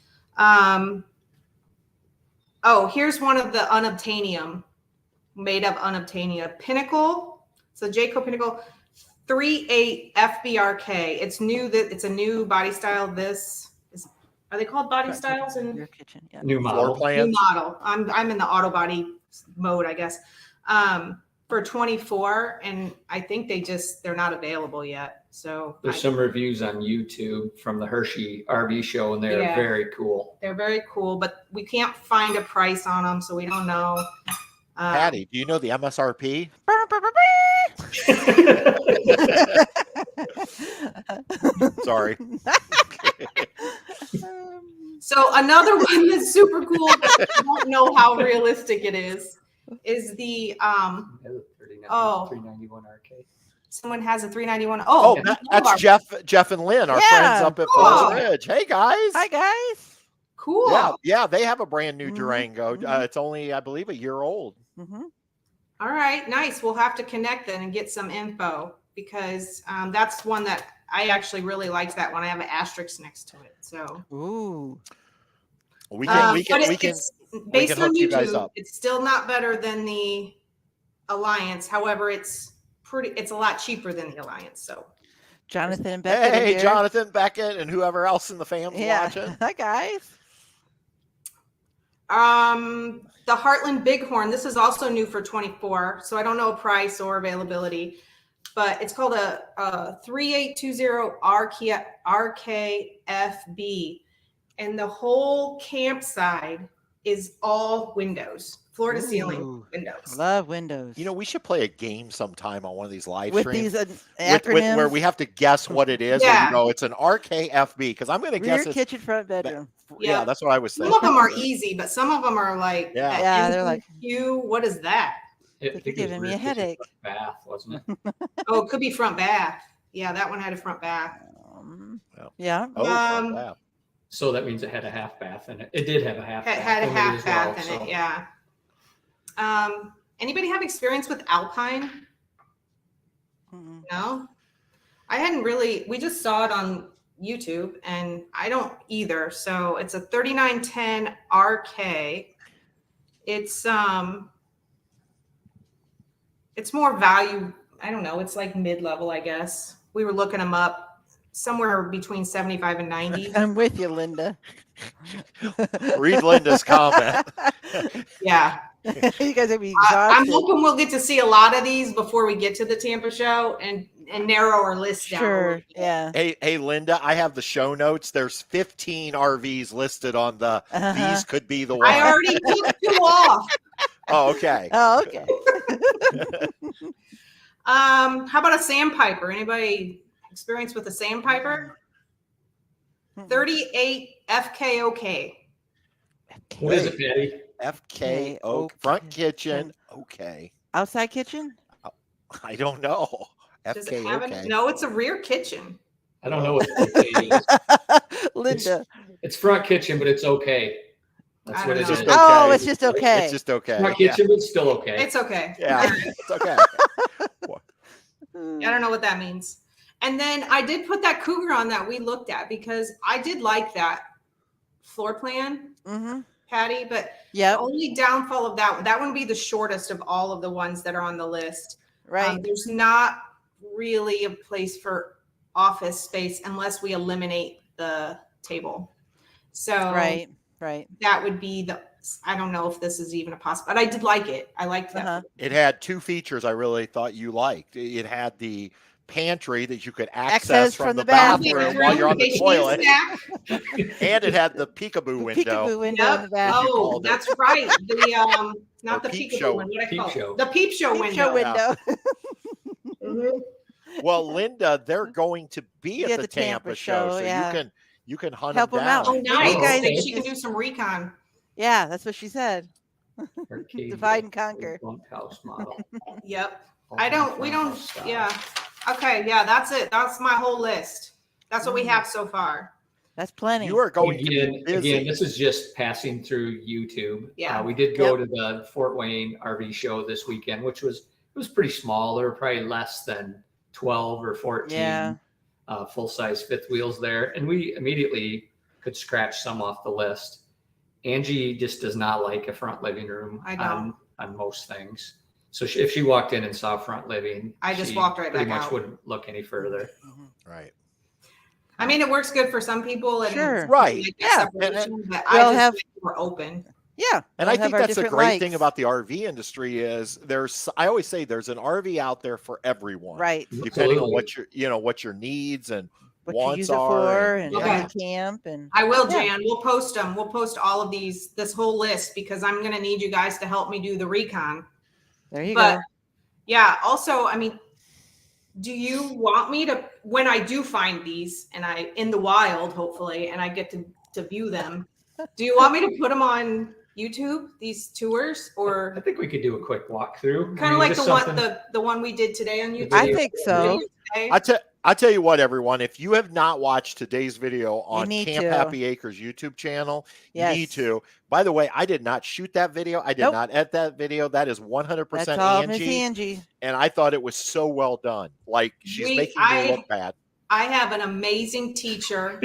Here's one of the unobtainium, made of unobtainium. Pinnacle. So Jayco Pinnacle 38 FBRK. It's new, it's a new body style. Are they called body styles? And Your kitchen. Yeah. New Floor model. new plans. model. I'm in the auto body mode, I guess. For 24, and I think they're not available yet. So There's some reviews on YouTube from the Hershey RV show, and they're very cool. They're very cool, but we can't find a price on them, so we don't know. Patty, do you know the MSRP? Sorry. So another one that's super cool, but I don't know how realistic it is the 391 arcade. Someone has a 391. That's Jeff and Lynn, our friends up at Falls Ridge. Hey guys. Hi guys. Cool. Yeah, they have a brand new Durango. It's only, I believe, a year old. All right, nice. We'll have to connect then and get some info, because that's one that I actually really liked. That one. I have an asterisk next to it. So we can based on hook you guys YouTube, up. it's still not better than the Alliance. However, it's a lot cheaper than the Alliance. So Jonathan and Beckett. Hey, Jonathan, Beckett, and whoever else in the family watching. Hi guys. The Heartland Bighorn. This is also new for 24, so I don't know a price or availability, but it's called a 3820 RKFB, and the whole campsite is all windows, floor to ceiling windows. Love windows. You know, we should play a game sometime on one of these live with streams these acronyms where we have to guess what it is. Yeah. And it's an RKFB, because I'm going to guess rear it's kitchen, front bedroom. Yeah, that's what I was Some thinking. of them are easy, but some of them are like, they're like, what is that? You're giving me a headache. Bath, wasn't it? Oh, it could be front bath. Yeah, that one had a front bath. Yeah. Front bath. So that means it had a half bath in it. It did have a half bath. It had a in it half as bath well, in so. it, yeah. Anybody have experience with Alpine? No? I hadn't really, we just saw it on YouTube, and I don't either. So it's a 3910 RK. It's more value. I don't know. It's like mid-level, I guess. We were looking them up somewhere between 75 and 90. I'm with you, Linda. Read Linda's comment. Yeah. You guys are being I'm exhausted. hoping we'll get to see a lot of these before we get to the Tampa show and narrow our list down. Sure. Yeah. Hey, Linda, I have the show notes. There's 15 RVs listed on the these could be the one. I already took 2 off. Oh, okay. Oh, okay. How about a sandpiper? Anybody experience with a sandpiper? 38 FKOK. What is it, Patty? FKO front kitchen. Okay. Outside kitchen? I don't know. Does it have FKOK. no, it's a rear kitchen. I don't know what it is. Linda. It's front kitchen, but it's okay. That's I what don't it know. is. Okay. Oh, it's just okay. It's just okay. Front kitchen, but still okay. It's okay. Yeah, it's okay. I don't know what that means. And then I did put that Cougar on that we looked at, because I did like that floor plan, Patty, but the only downfall of that one would be the shortest of all of the ones that are on the list. Right. There's not really a place for office space unless we eliminate the table. So right. that would be I don't know if this is even a possible, but I did like it. I liked that. It had 2 features I really thought you liked. It had the pantry that you could access from the bathroom while you're on the toilet. And it had the peekaboo window. Peekaboo window in the bathroom. Oh, that's right. The not the peep peekaboo show. one. What I Peep call show. it? The peep show Peep window. show window. Well, Linda, they're going to be at the Tampa show, so yeah. you can hunt Help them them down. out. Oh, nice. You guys She can do some recon. Yeah, that's what she said. Arcade Divide and conquer. bunkhouse model. Yep. We don't, yeah. Okay, yeah, that's it. That's my whole list. That's what we have so far. That's plenty. You are going to be busy. Again, this is just passing through YouTube. Yeah. We did go to the Fort Wayne RV show this weekend, which was pretty small. There were probably less than 12 or 14 full-size fifth wheels there. And we immediately could scratch some off the list. Angie just does not like a front living room on most things. So if she walked in and saw front living, I just walked right pretty back much out. wouldn't look any further. Right. I mean, it works good for some people. And Sure. Right. Like Yeah. separation, but We'll I just have- think we're open. Yeah. And we'll I have think our that's the different great thing likes. about the RV industry is I always say there's an RV out there for everyone. Right. Depending on Absolutely. what your needs and What you wants use it are. for and how Okay. you camp and I will, Yeah. Jan. We'll post them. We'll post all of this whole list, because I'm going to need you guys to help me do the recon. there you But go. yeah, also, I mean, do you want me to, when I do find these and in the wild, hopefully, and I get to view them, do you want me to put them on YouTube, these tours, I or think we could do a quick walkthrough. kind of like just the one, something- the one we did today on YouTube? I think so. Today? I tell you what, everyone, if you have not watched today's video on need Camp to. Happy Acres YouTube channel, you Yes. need to. By the way, I did not shoot that video. I did Nope. not edit that video. That is 100% That's all Miss Angie. Angie. And I thought it was so well done. Like she's making me look bad. I have an amazing teacher.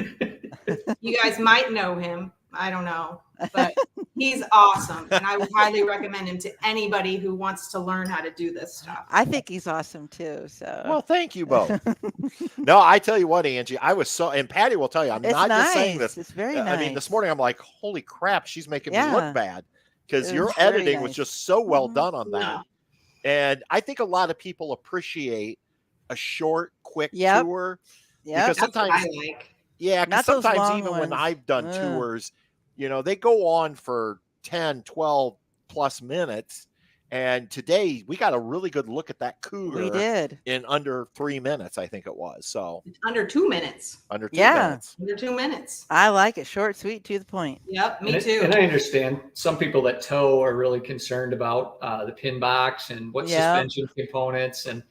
You guys might know him. I don't know, but he's awesome. And I would highly recommend him to anybody who wants to learn how to do this stuff. I think he's awesome too. So Well, thank you both. No, I tell you what, Angie, I was and Patty will tell you, I'm it's not nice. just saying this. It's very nice. I mean, this morning I'm like, holy crap, she's making me Yeah. look bad because It your was very editing was nice. just so well Mhm. done on that. And I think a lot of people appreciate a short, quick Yep. tour. Yeah. Because That's what sometimes, I like. yeah, because Not those sometimes long even when ones. I've done Ugh. tours, they go on for 10, 12 plus minutes. And today we got a really good look at that cougar We did. in under 3 minutes, I think it was. So Under 2 minutes. under 2 Yeah. minutes. Under 2 minutes. I like it. Short, sweet, to the point. Yep, me And too. And I understand some people that tow are really concerned about the pin box and what Yeah. suspension components, and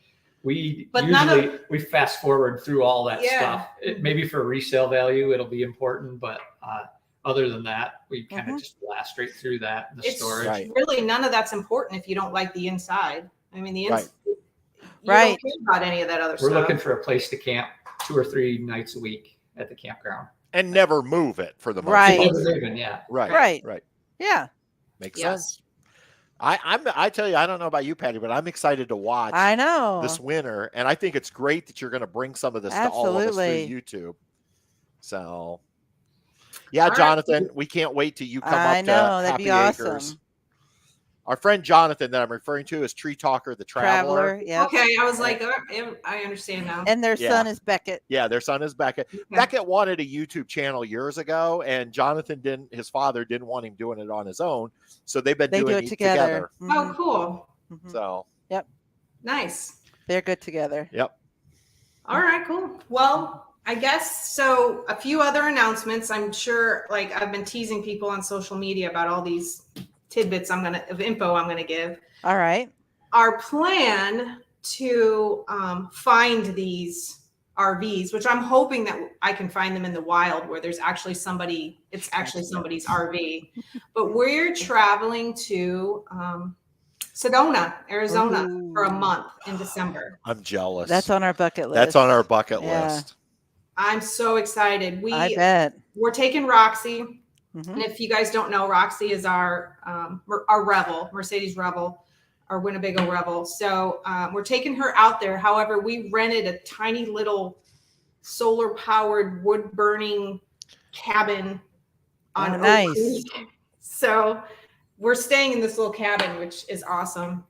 we But none usually we fast forward through all that Yeah. stuff. Maybe for resale value, it'll be important, but other than that, we kind of just blast straight through that in the It's storage. Right. really none of that's important if you don't like the inside. I mean, the inside. Right. You Right. don't care about any of that other We're stuff. looking for a place to camp 2 or 3 nights a week at the campground. And never move it for the most Right. part. Never leaving, yeah. Right. Right. Yeah. Makes Yes. sense. I tell you, I don't know about you, Patty, but I'm excited to watch I know. this winter. And I think it's great that you're going to bring some of this to all of us Absolutely. through YouTube. So yeah, All right. Jonathan, we can't wait till you come I up know. to That'd Happy be Acres. awesome. Our friend Jonathan that I'm referring to is Tree Talker, the Traveler. Yep. Okay, I was like, I understand now. And their Yeah. son is Beckett. Yeah, their son is Beckett. Okay. Beckett wanted a YouTube channel years ago, and Jonathan his father didn't want him doing it on his own. So they've been They doing do it together. Oh, Mhm. cool. Mhm. So Nice. They're good together. yep. All right, cool. Well, I guess so. A few other announcements. I'm sure, like I've been teasing people on social media about all these tidbits of info I'm gonna give. All right. Our plan to find these RVs, which I'm hoping that I can find them in the wild where there's actually it's actually somebody's RV. But we're traveling to Sedona, Arizona for a month in December. I'm jealous. That's on our bucket list. That's on our bucket Yeah. list. I'm so excited. I bet. We're taking Roxy. Mhm. And if you guys don't know, Roxy is our Revel, Mercedes Revel, our Winnebago Revel. So we're taking her out there. However, we rented a tiny little solar powered wood burning cabin on Oak nice. Creek. So we're staying in this little cabin, which is awesome.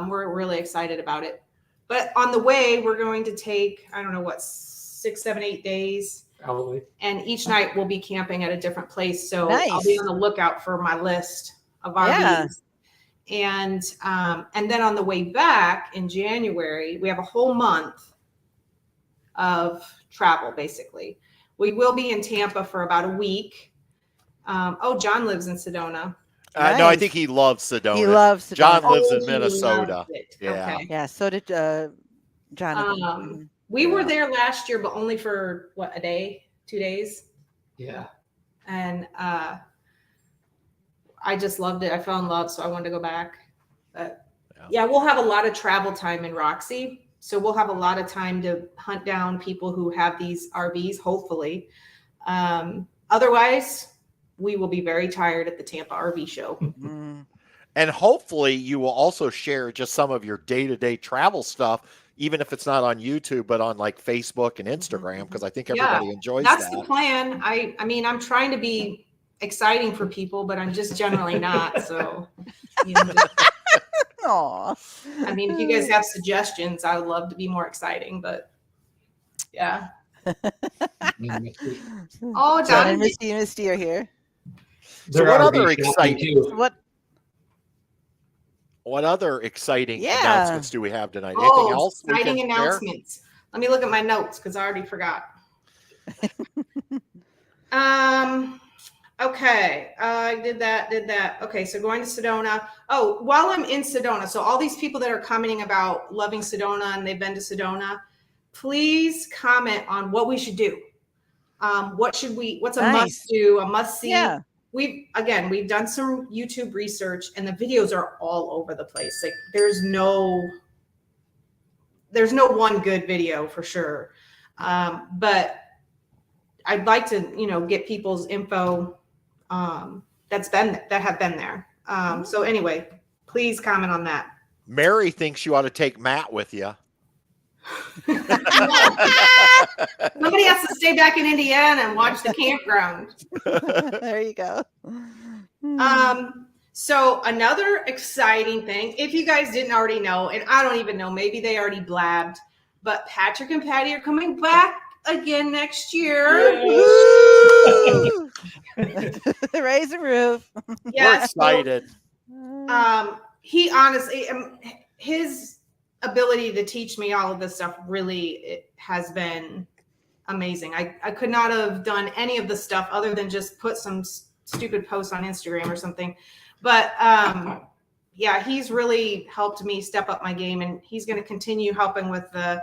We're really excited about it. But on the way, we're going to take, I don't know what, 6, 7, 8 days. Probably. And each night we'll be camping at a different place. So Nice. I'll be on the lookout for my list of RVs. And then on the way back in January, we have a whole month of travel, basically. We will be in Tampa for about a week. John lives in Sedona. No, I Nice. think he loves Sedona. He loves Sedona. John lives in he Minnesota. loves it. Yeah. Okay. Yeah, so did Jonathan. Mhm. We were Yeah. there last year, but only for a day, 2 days. Yeah. And I just loved it. I fell in love, so I wanted to go back. But yeah, we'll have a lot of travel time in Roxy. So we'll have a lot of time to hunt down people who have these RVs, hopefully. Otherwise, we will be very tired at the Tampa RV show. Mhm. And hopefully you will also share just some of your day-to-day travel stuff, even if it's not on YouTube, but on like Facebook and Instagram, because I think everybody enjoys That's that. the plan. I mean, I'm trying to be exciting for people, but I'm just generally not. So, you know, Aw. I mean, if you guys have suggestions, I would love to be more exciting, but yeah. Oh, John and Don, Misty are here. So what other exciting? What? What other exciting Yeah. announcements do we have tonight? Anything else? we exciting can share? announcements. Let me look at my notes because I already forgot. Okay. I did that. Okay. So going to Sedona. Oh, while I'm in Sedona, so all these people that are commenting about loving Sedona and they've been to Sedona, please comment on what we should do. What's a must do, a must see? Yeah. We've done some YouTube research and the videos are all over the place. Like there's no one good video for sure. But I'd like to, get people's info that have been there. So anyway, please comment on that. Mary thinks you ought to take Matt with you. Somebody has to stay back in Indiana and watch the campground. There you go. So another exciting thing, if you guys didn't already know, and I don't even know, maybe they already blabbed, but Patrick and Patty are coming back again next year. Raise the roof. We're excited. He honestly, his ability to teach me all of this stuff it has been amazing. I could not have done any of the stuff other than just put some stupid posts on Instagram or something. But yeah, he's really helped me step up my game, and he's going to continue helping with the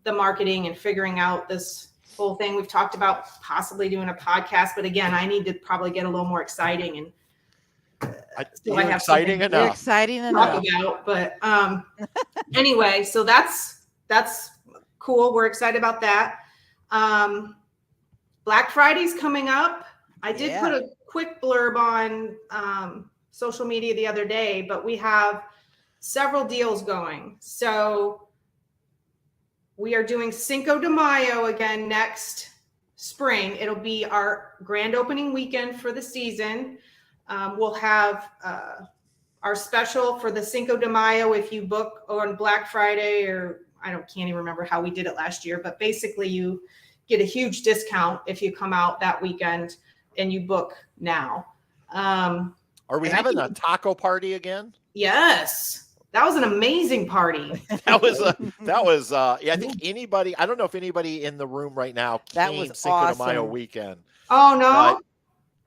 marketing and figuring out this whole thing. We've talked about possibly doing a podcast, but again, I need to probably get a little more exciting and You're exciting enough. You're exciting enough. About, but anyway, so that's cool. We're excited about that. Black Friday's coming up. I did put a quick blurb on social media the other day, but we have several deals going. So we are doing Cinco de Mayo again next spring. It'll be our grand opening weekend for the season. We'll have our special for the Cinco de Mayo if you book on Black Friday, or can't even remember how we did it last year, but basically you get a huge discount if you come out that weekend and you book now. Are we having a taco party again? Yes. That was an amazing party. That was I think anybody, I don't know if anybody in the room right now came Cinco de Mayo weekend. Oh no.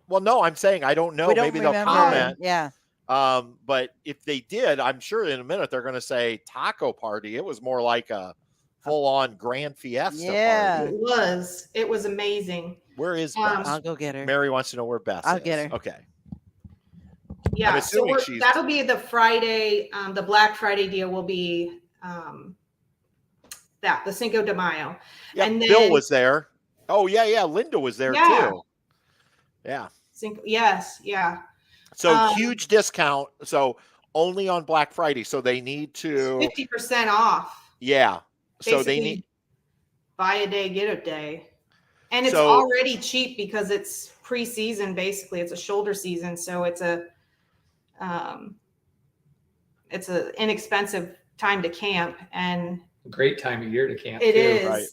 Well, no, I'm saying I don't know. Maybe they'll comment. Yeah. But if they did, I'm sure in a minute they're going to say taco party. It was more like a full-on grand fiesta party. It was amazing. Where is Beth? I'll go get her. Mary wants to know where Beth is. I'll get her. Okay. Yeah, so that'll be the Friday. The Black Friday deal will be the Cinco de Mayo. Yeah, and then, Bill was there. Oh yeah, Linda was there too. Yeah. Yes, yeah. So huge discount. So only on Black Friday. So they need to 50% off. Yeah. Basically, so they need buy a day, get a day. And it's already cheap because it's pre-season. Basically, it's a shoulder season. So it's an inexpensive time to camp and a great time of year to camp. It is. Right.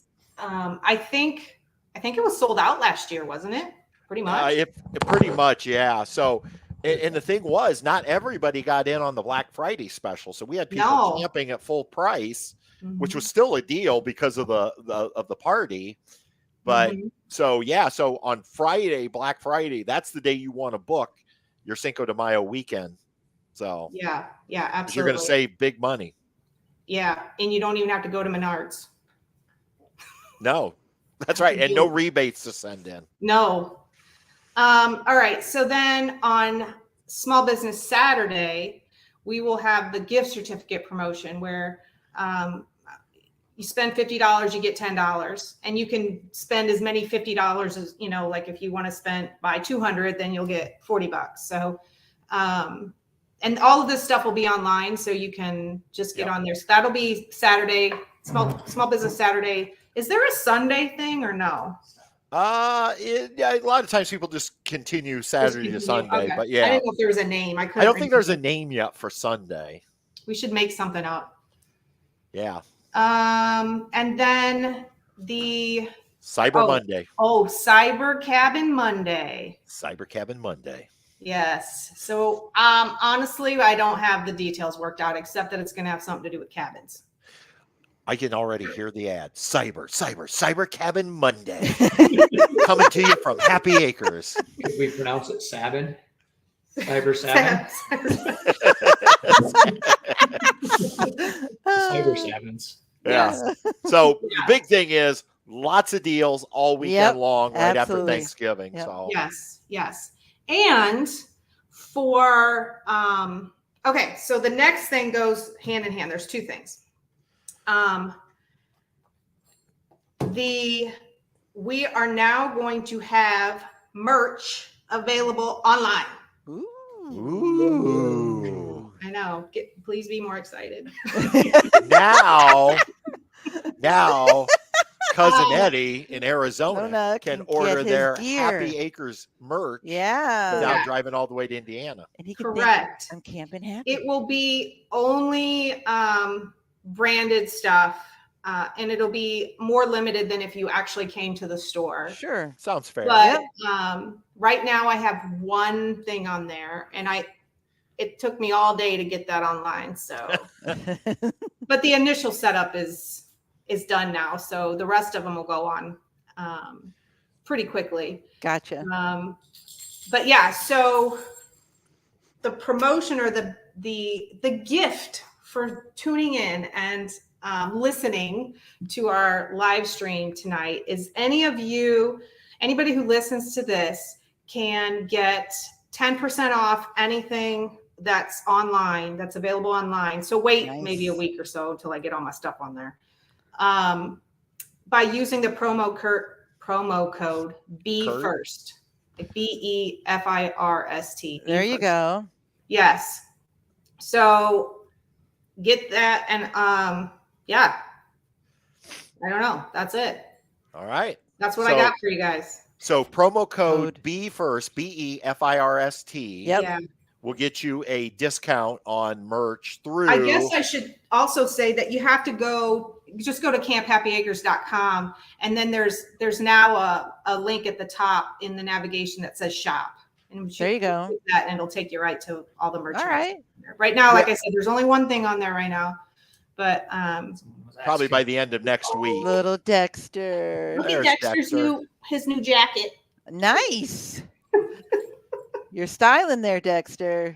I think it was sold out last year, wasn't it? Pretty much. Pretty much, yeah. So, and the thing was, not everybody got in on the Black Friday special. So we had people camping at full price, which was still a deal because of the party. But so on Friday, Black Friday, that's the day you want to book your Cinco de Mayo weekend. So yeah, absolutely. You're going to save big money. Yeah, and you don't even have to go to Menards. No, that's right, and no rebates to send in. No. All right. So then on Small Business Saturday, we will have the gift certificate promotion where you spend $50, you get $10, and you can spend as many $50 as, like if you want to buy 200, then you'll get $40. So, and all of this stuff will be online, so you can just get on there. So that'll be Saturday, Small Business Saturday. Is there a Sunday thing or no? Yeah, a lot of times people just continue Saturday to Sunday, Okay. but I yeah, didn't know if there was a name. I I don't think there's a name yet for Sunday. We should make something up. Yeah. And then the Cyber Monday. Oh, Cyber Cabin Monday. Cyber Cabin Monday. Yes. So honestly, I don't have the details worked out except that it's going to have something to do with cabins. I can already hear the ad. Cyber Cabin Monday. Coming to you from Happy Acres. Could we pronounce it Sabin? Cyber Sabin? Cyber Sabins. Yeah. So the big thing is lots of deals all weekend long right absolutely. after Thanksgiving. Yep. So Yes. And for okay, so the next thing goes hand in hand. There's two things. We are now going to have merch available online. Ooh. I know. Please be more excited. Now, Cousin Eddie in Arizona can order get his their gear. Happy Acres merch Yeah. without Correct. driving all the way to Indiana. And he can Correct. I'm camping happy. It will be only branded stuff, and it'll be more limited than if you actually came to the store. Sure. Sounds fair. But right now I have one thing on there, and it took me all day to get that online. So, but the initial setup is done now. So the rest of them will go on pretty quickly. Gotcha. But yeah, so the promotion or the gift for tuning in and listening to our live stream tonight is anybody who listens to this can get 10% off anything that's online, that's available online. So wait maybe a week or so until I get all my stuff on there. By using the promo code BEFIRST, like BEFIRST. There you go. Yes. So get that, and yeah, I don't know. That's it. All right. That's what I got for you guys. So promo code BEFIRST, BEFIRST. Yep. Yeah. Will get you a discount on merch through. I guess I should also say that you have to just go to camphappyacres.com, and then there's now a link at the top in the navigation that says shop. And there you go. Click that, and it'll take you right to all the merchandise. All right. Right now, like I said, there's only one thing on there right now, but probably by the end of next week. Little Dexter. look at Dexter's new jacket. Nice. You're styling there, Dexter.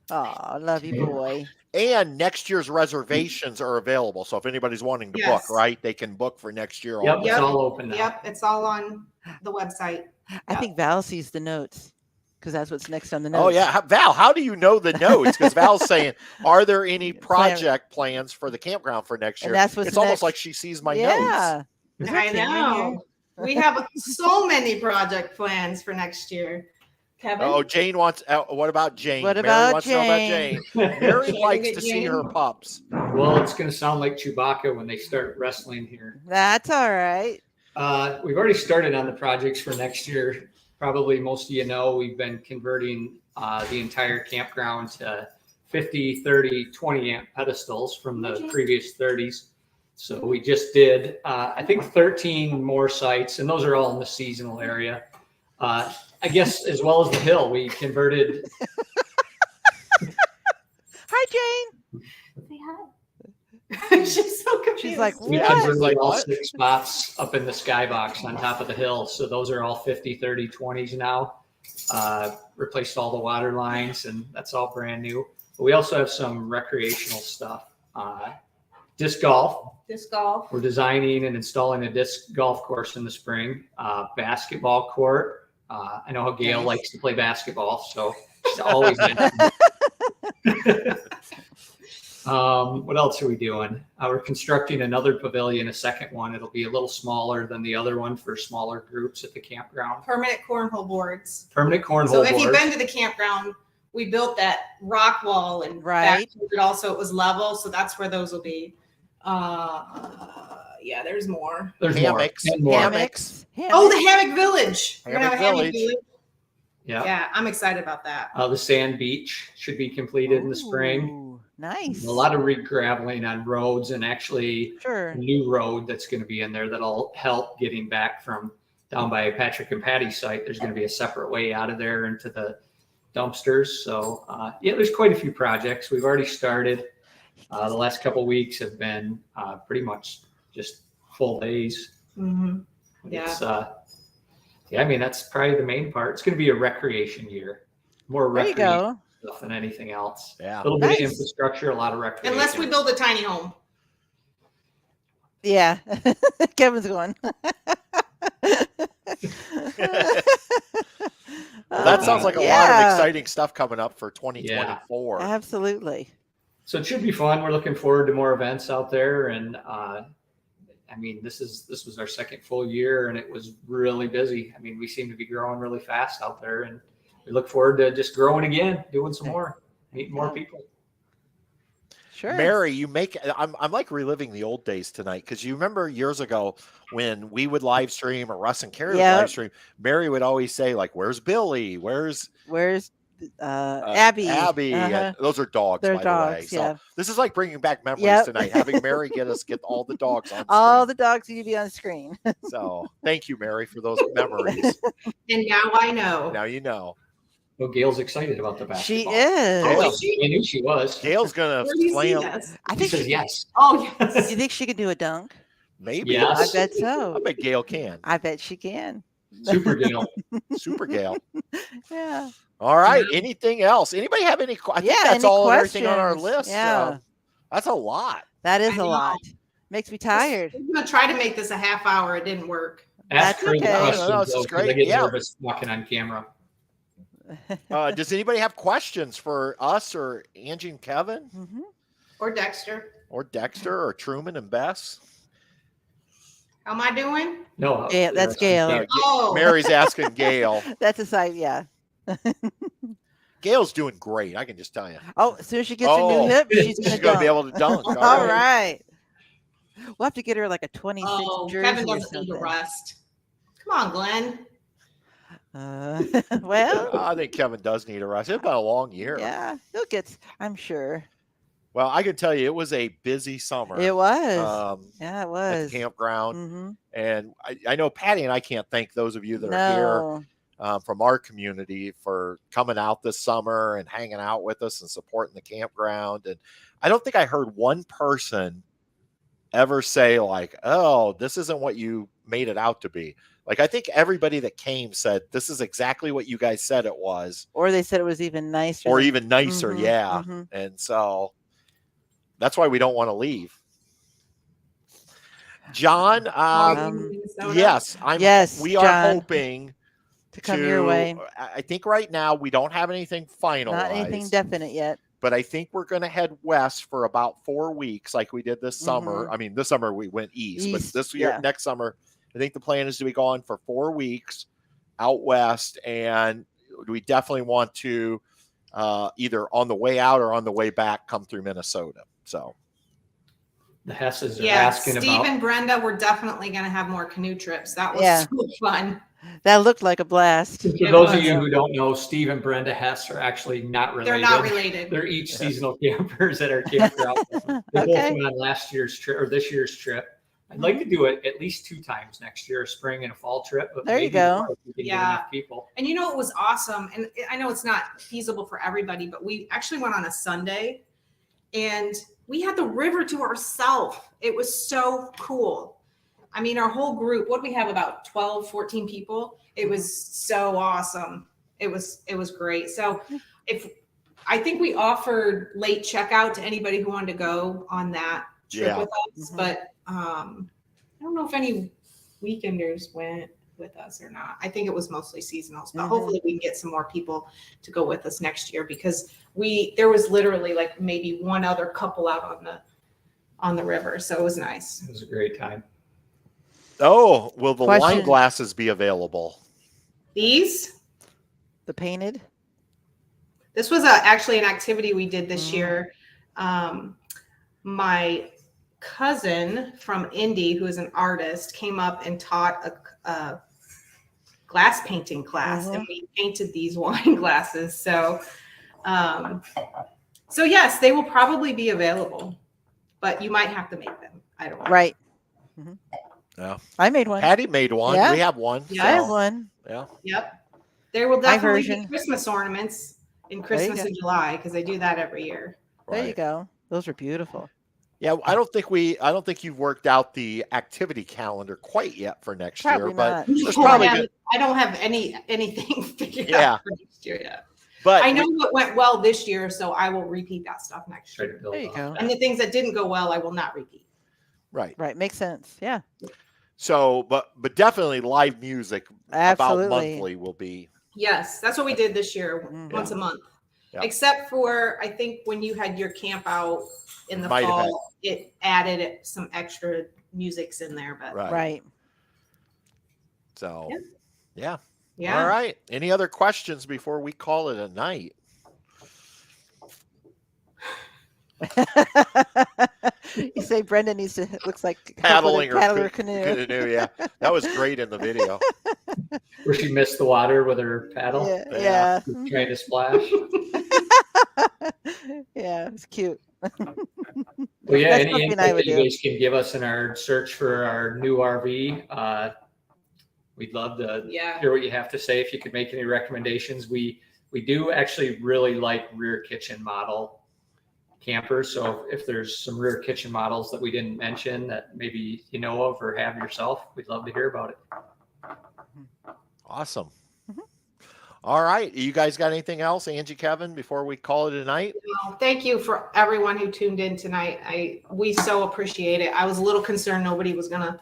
Oh, I love you, boy. And next year's reservations are available. So if anybody's wanting to book, right, they can book for next year. Yep, it's all open now. Yep, it's all on the website. I think Val sees the notes because that's what's next on the notes. Oh, yeah. Val, how do you know the notes? Because Val's saying, are there any project plans for the campground for next year? And that's what's it's almost like she sees my notes. Yeah. I know. We have so many project plans for next year. Kevin? Oh, Jane wants. What about Jane? What Mary about wants to know about Jane. Mary likes to see her pups. Well, it's going to sound like Chewbacca when they start wrestling here. That's all right. We've already started on the projects for next year. Probably most of you know we've been converting the entire campground to 50, 30, 20 amp pedestals from the previous 30s. So we just did, I think, 13 more sites, and those are all in the seasonal area. I guess as well as the hill, we converted. Hi, Jane. Say hi. She's so confused. She's like, We what? converted all 6 spots up in the skybox on top of the hill. So those are all 50, 30, 20s now. Replaced all the water lines, and that's all brand new. But we also have some recreational stuff. Disc golf. Disc golf. We're designing and installing a disc golf course in the spring. Basketball court. I know how Gail likes to play basketball, so she's always mentioned. What else are we doing? We're constructing another pavilion, a second one. It'll be a little smaller than the other one for smaller groups at the campground. Permanent cornhole boards. Permanent cornhole So boards. if you've been to the campground, we built that rock wall and Right. it also it was level, so that's where those will be. Yeah, there's more. There's Hammocks. more. And more. Hammocks. Oh, the Hammock Village. We're gonna have a Hammock Hammock Village. Village. Yeah. Yeah, I'm excited about that. The sand beach should be completed in the spring. Ooh, nice. A lot of re-graveling on roads, and actually Sure. a new road that's going to be in there that'll help getting back from down by Patrick and Patty's site. There's going to be a separate way out of there into the dumpsters. So yeah, there's quite a few projects. We've already started. The last couple of weeks have been pretty much just full days. Mm-hmm. Yeah. It's, yeah, I mean, that's probably the main part. It's going to be a recreation year, more There you recreation go. stuff than anything else. Yeah. A little bit Nice. of infrastructure, a lot of recreation. Unless we build a tiny home. Yeah. Kevin's going. Well, that sounds like a lot of Yeah. exciting stuff coming up for 2024. Absolutely. So it should be fun. We're looking forward to more events out there. And I mean, this was our second full year, and it was really busy. I mean, we seem to be growing really fast out there, and we look forward to just growing again, doing some more, meeting more people. Sure. Mary, I'm like reliving the old days tonight, because you remember years ago when we would live stream, or Russ and Carrie would Yep. live stream, Mary would always say, like, "Where's Billy? Where's Abby? Abby?" Uh-huh. And those are dogs, They're by the way. dogs, So yeah. this is like bringing back memories Yep. tonight, having Mary get all the dogs on All screen. the dogs need to be on screen. So thank you, Mary, for those memories. And now I know. Now you know. Well, Gail's excited about the She basketball. is. Oh, is she? I knew she was. Gail's gonna Where do you see slam. this? I She think says she, yes. Oh, Do yes. you think she could do a dunk? Maybe. Yes. I bet I so. bet Gail can. I bet she can. Super Gail. Super Gail. Yeah. All right. Anything else? Anybody have any? I think that's any all and everything on our questions? list. Yeah. That's a lot. That is I a know. lot. Makes me tired. I'm gonna try to make this a half hour. It didn't work. Ask That's her the okay. questions, No, this is though, 'cause I great. get Yeah. nervous walking on camera. Does anybody have questions for us or Angie and Kevin Mhm. Or Dexter. or Dexter or Truman and Bess? How am I doing? No. Yeah, that's Gail. No, Oh, Mary's asking Gail. That's a site, yeah. Gail's doing great. I can just tell you. Oh, as soon as she gets her Oh, new hip, she's She's gonna going to be dunk. able to dunk. All right. We'll have to get her like a 26 oh, jersey Kevin or doesn't need to something. rest. Come on, Glenn. Well, I think Kevin does need a rest. It's been a long year. yeah, he'll get. I'm sure Well, I can tell you, it was a busy summer. it was. At Yeah, it the was. campground. Mm-hmm. And I know Patty and I can't thank those of you that are here No, from our community for coming out this summer and hanging out with us and supporting the campground. And I don't think I heard one person ever say, like, "Oh, this isn't what you made it out to be." Like, I think everybody that came said, "This is exactly what you guys said it was," or they said it was even nicer. or than- even nicer. Mhm, Yeah. mhm. And so that's why we don't want to leave. John, Minnesota? yes, Yes, we are John, hoping to come your way. I think right now we don't have anything finalized. Not anything definite yet. But I think we're going to head west for about 4 weeks, like we did this summer. Mhm. I mean, this summer we went east, but East, this year, yeah. next summer, I think the plan is to be gone for 4 weeks out west, and we definitely want to either on the way out or on the way back come through Minnesota. So The Hesses are Yeah, asking Steve about. and Brenda, we're definitely going to have more canoe trips. That was Yeah. so fun. That looked like a blast. For It those of was. you who don't know, Steve and Brenda Hess are actually not related. They're not related. They're each seasonal campers at our campground. They both Okay. went on last year's trip or this year's trip. I'd like to do it at least 2 times next year, a spring and a fall trip. But There you maybe go. more if we can get Yeah. enough people. And you know, it was awesome. And I know it's not feasible for everybody, but we actually went on a Sunday and we had the river to ourselves. It was so cool. I mean, our whole group, what we have about 12, 14 people. It was so awesome. It was great. So I think we offered late checkout to anybody who wanted to go on that trip Yeah. with us, Mhm. but I don't know if any weekenders went with us or not. I think it was mostly seasonals, but Mhm. hopefully we can get some more people to go with us next year because there was literally like maybe one other couple out on the river. So it was nice. It was a great time. Oh, will the wine Question. glasses be available? These, The painted. this was actually an activity we did this Mm. year. My cousin from Indy, who is an artist, came up and taught a glass painting class, and we painted these wine glasses. So, so yes, they will probably be available, but you might have to make them. I don't know. Right. Yeah. I made one. Patty made one. Yeah. We have one. Yeah. I so, have one. Yeah. Yep. There will My definitely be version. Christmas ornaments in There you Christmas go. in July, because they do that every year. There you Right. go. Those are beautiful. Yeah, I don't think you've worked out the activity calendar quite yet for next Probably year, but not. there's probably good. I don't have anything figured Yeah. out for next year yet. But I know what went well this year, so I will repeat that stuff next Try to year. build There you off go. that. And the things that didn't go well, I will not repeat. right. Right. Makes sense. Yeah. So, but definitely live music about Absolutely. monthly will be. Yes, that's what we did this year, Mhm. once a month. Yeah. Except for, I think when you had your camp out in the Might have had- fall, it added some extra musics in there, but Right. Right. So, Yeah. yeah. yeah. All right. Any other questions before we call it a night? You say Brendan needs to looks like Paddling or paddle or canoe. Yeah, that was great in the video. Where she missed the water with her paddle, Yeah. Yeah. Yeah. trying to splash. Yeah. It's cute. Well, yeah, That's any something input I would that you do. guys can give us in our search for our new RV, we'd love to Yeah. hear what you have to say. If you could make any recommendations, we do actually really like rear kitchen model campers. So if there's some rear kitchen models that we didn't mention that maybe you know of or have yourself, we'd love to hear about it. Awesome. Mhm. All right. You guys got anything else, Angie, Kevin, before we call it a night? Well, thank you for everyone who tuned in tonight. We so appreciate it. I was a little concerned nobody was gonna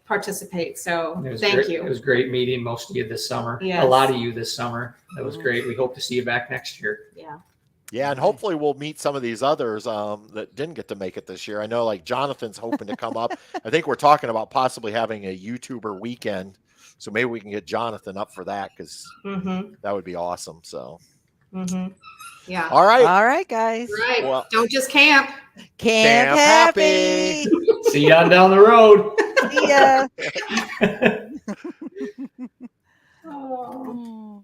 participate, so It was thank great. you. It was great meeting most of you this summer. Yes. A lot of you this summer. That was great. We hope to see you back next year. Yeah. Yeah, and hopefully we'll meet some of these others that didn't get to make it this year. I know like Jonathan's hoping to come up. I think we're talking about possibly having a YouTuber weekend. So maybe we can get Jonathan up for that because Mm-hmm. that would be awesome. So, Mm-hmm. Yeah. all right. All right, guys. Right. Well- Don't just camp. Camp Camp happy. See you on down the road. See ya. Oh. Mm.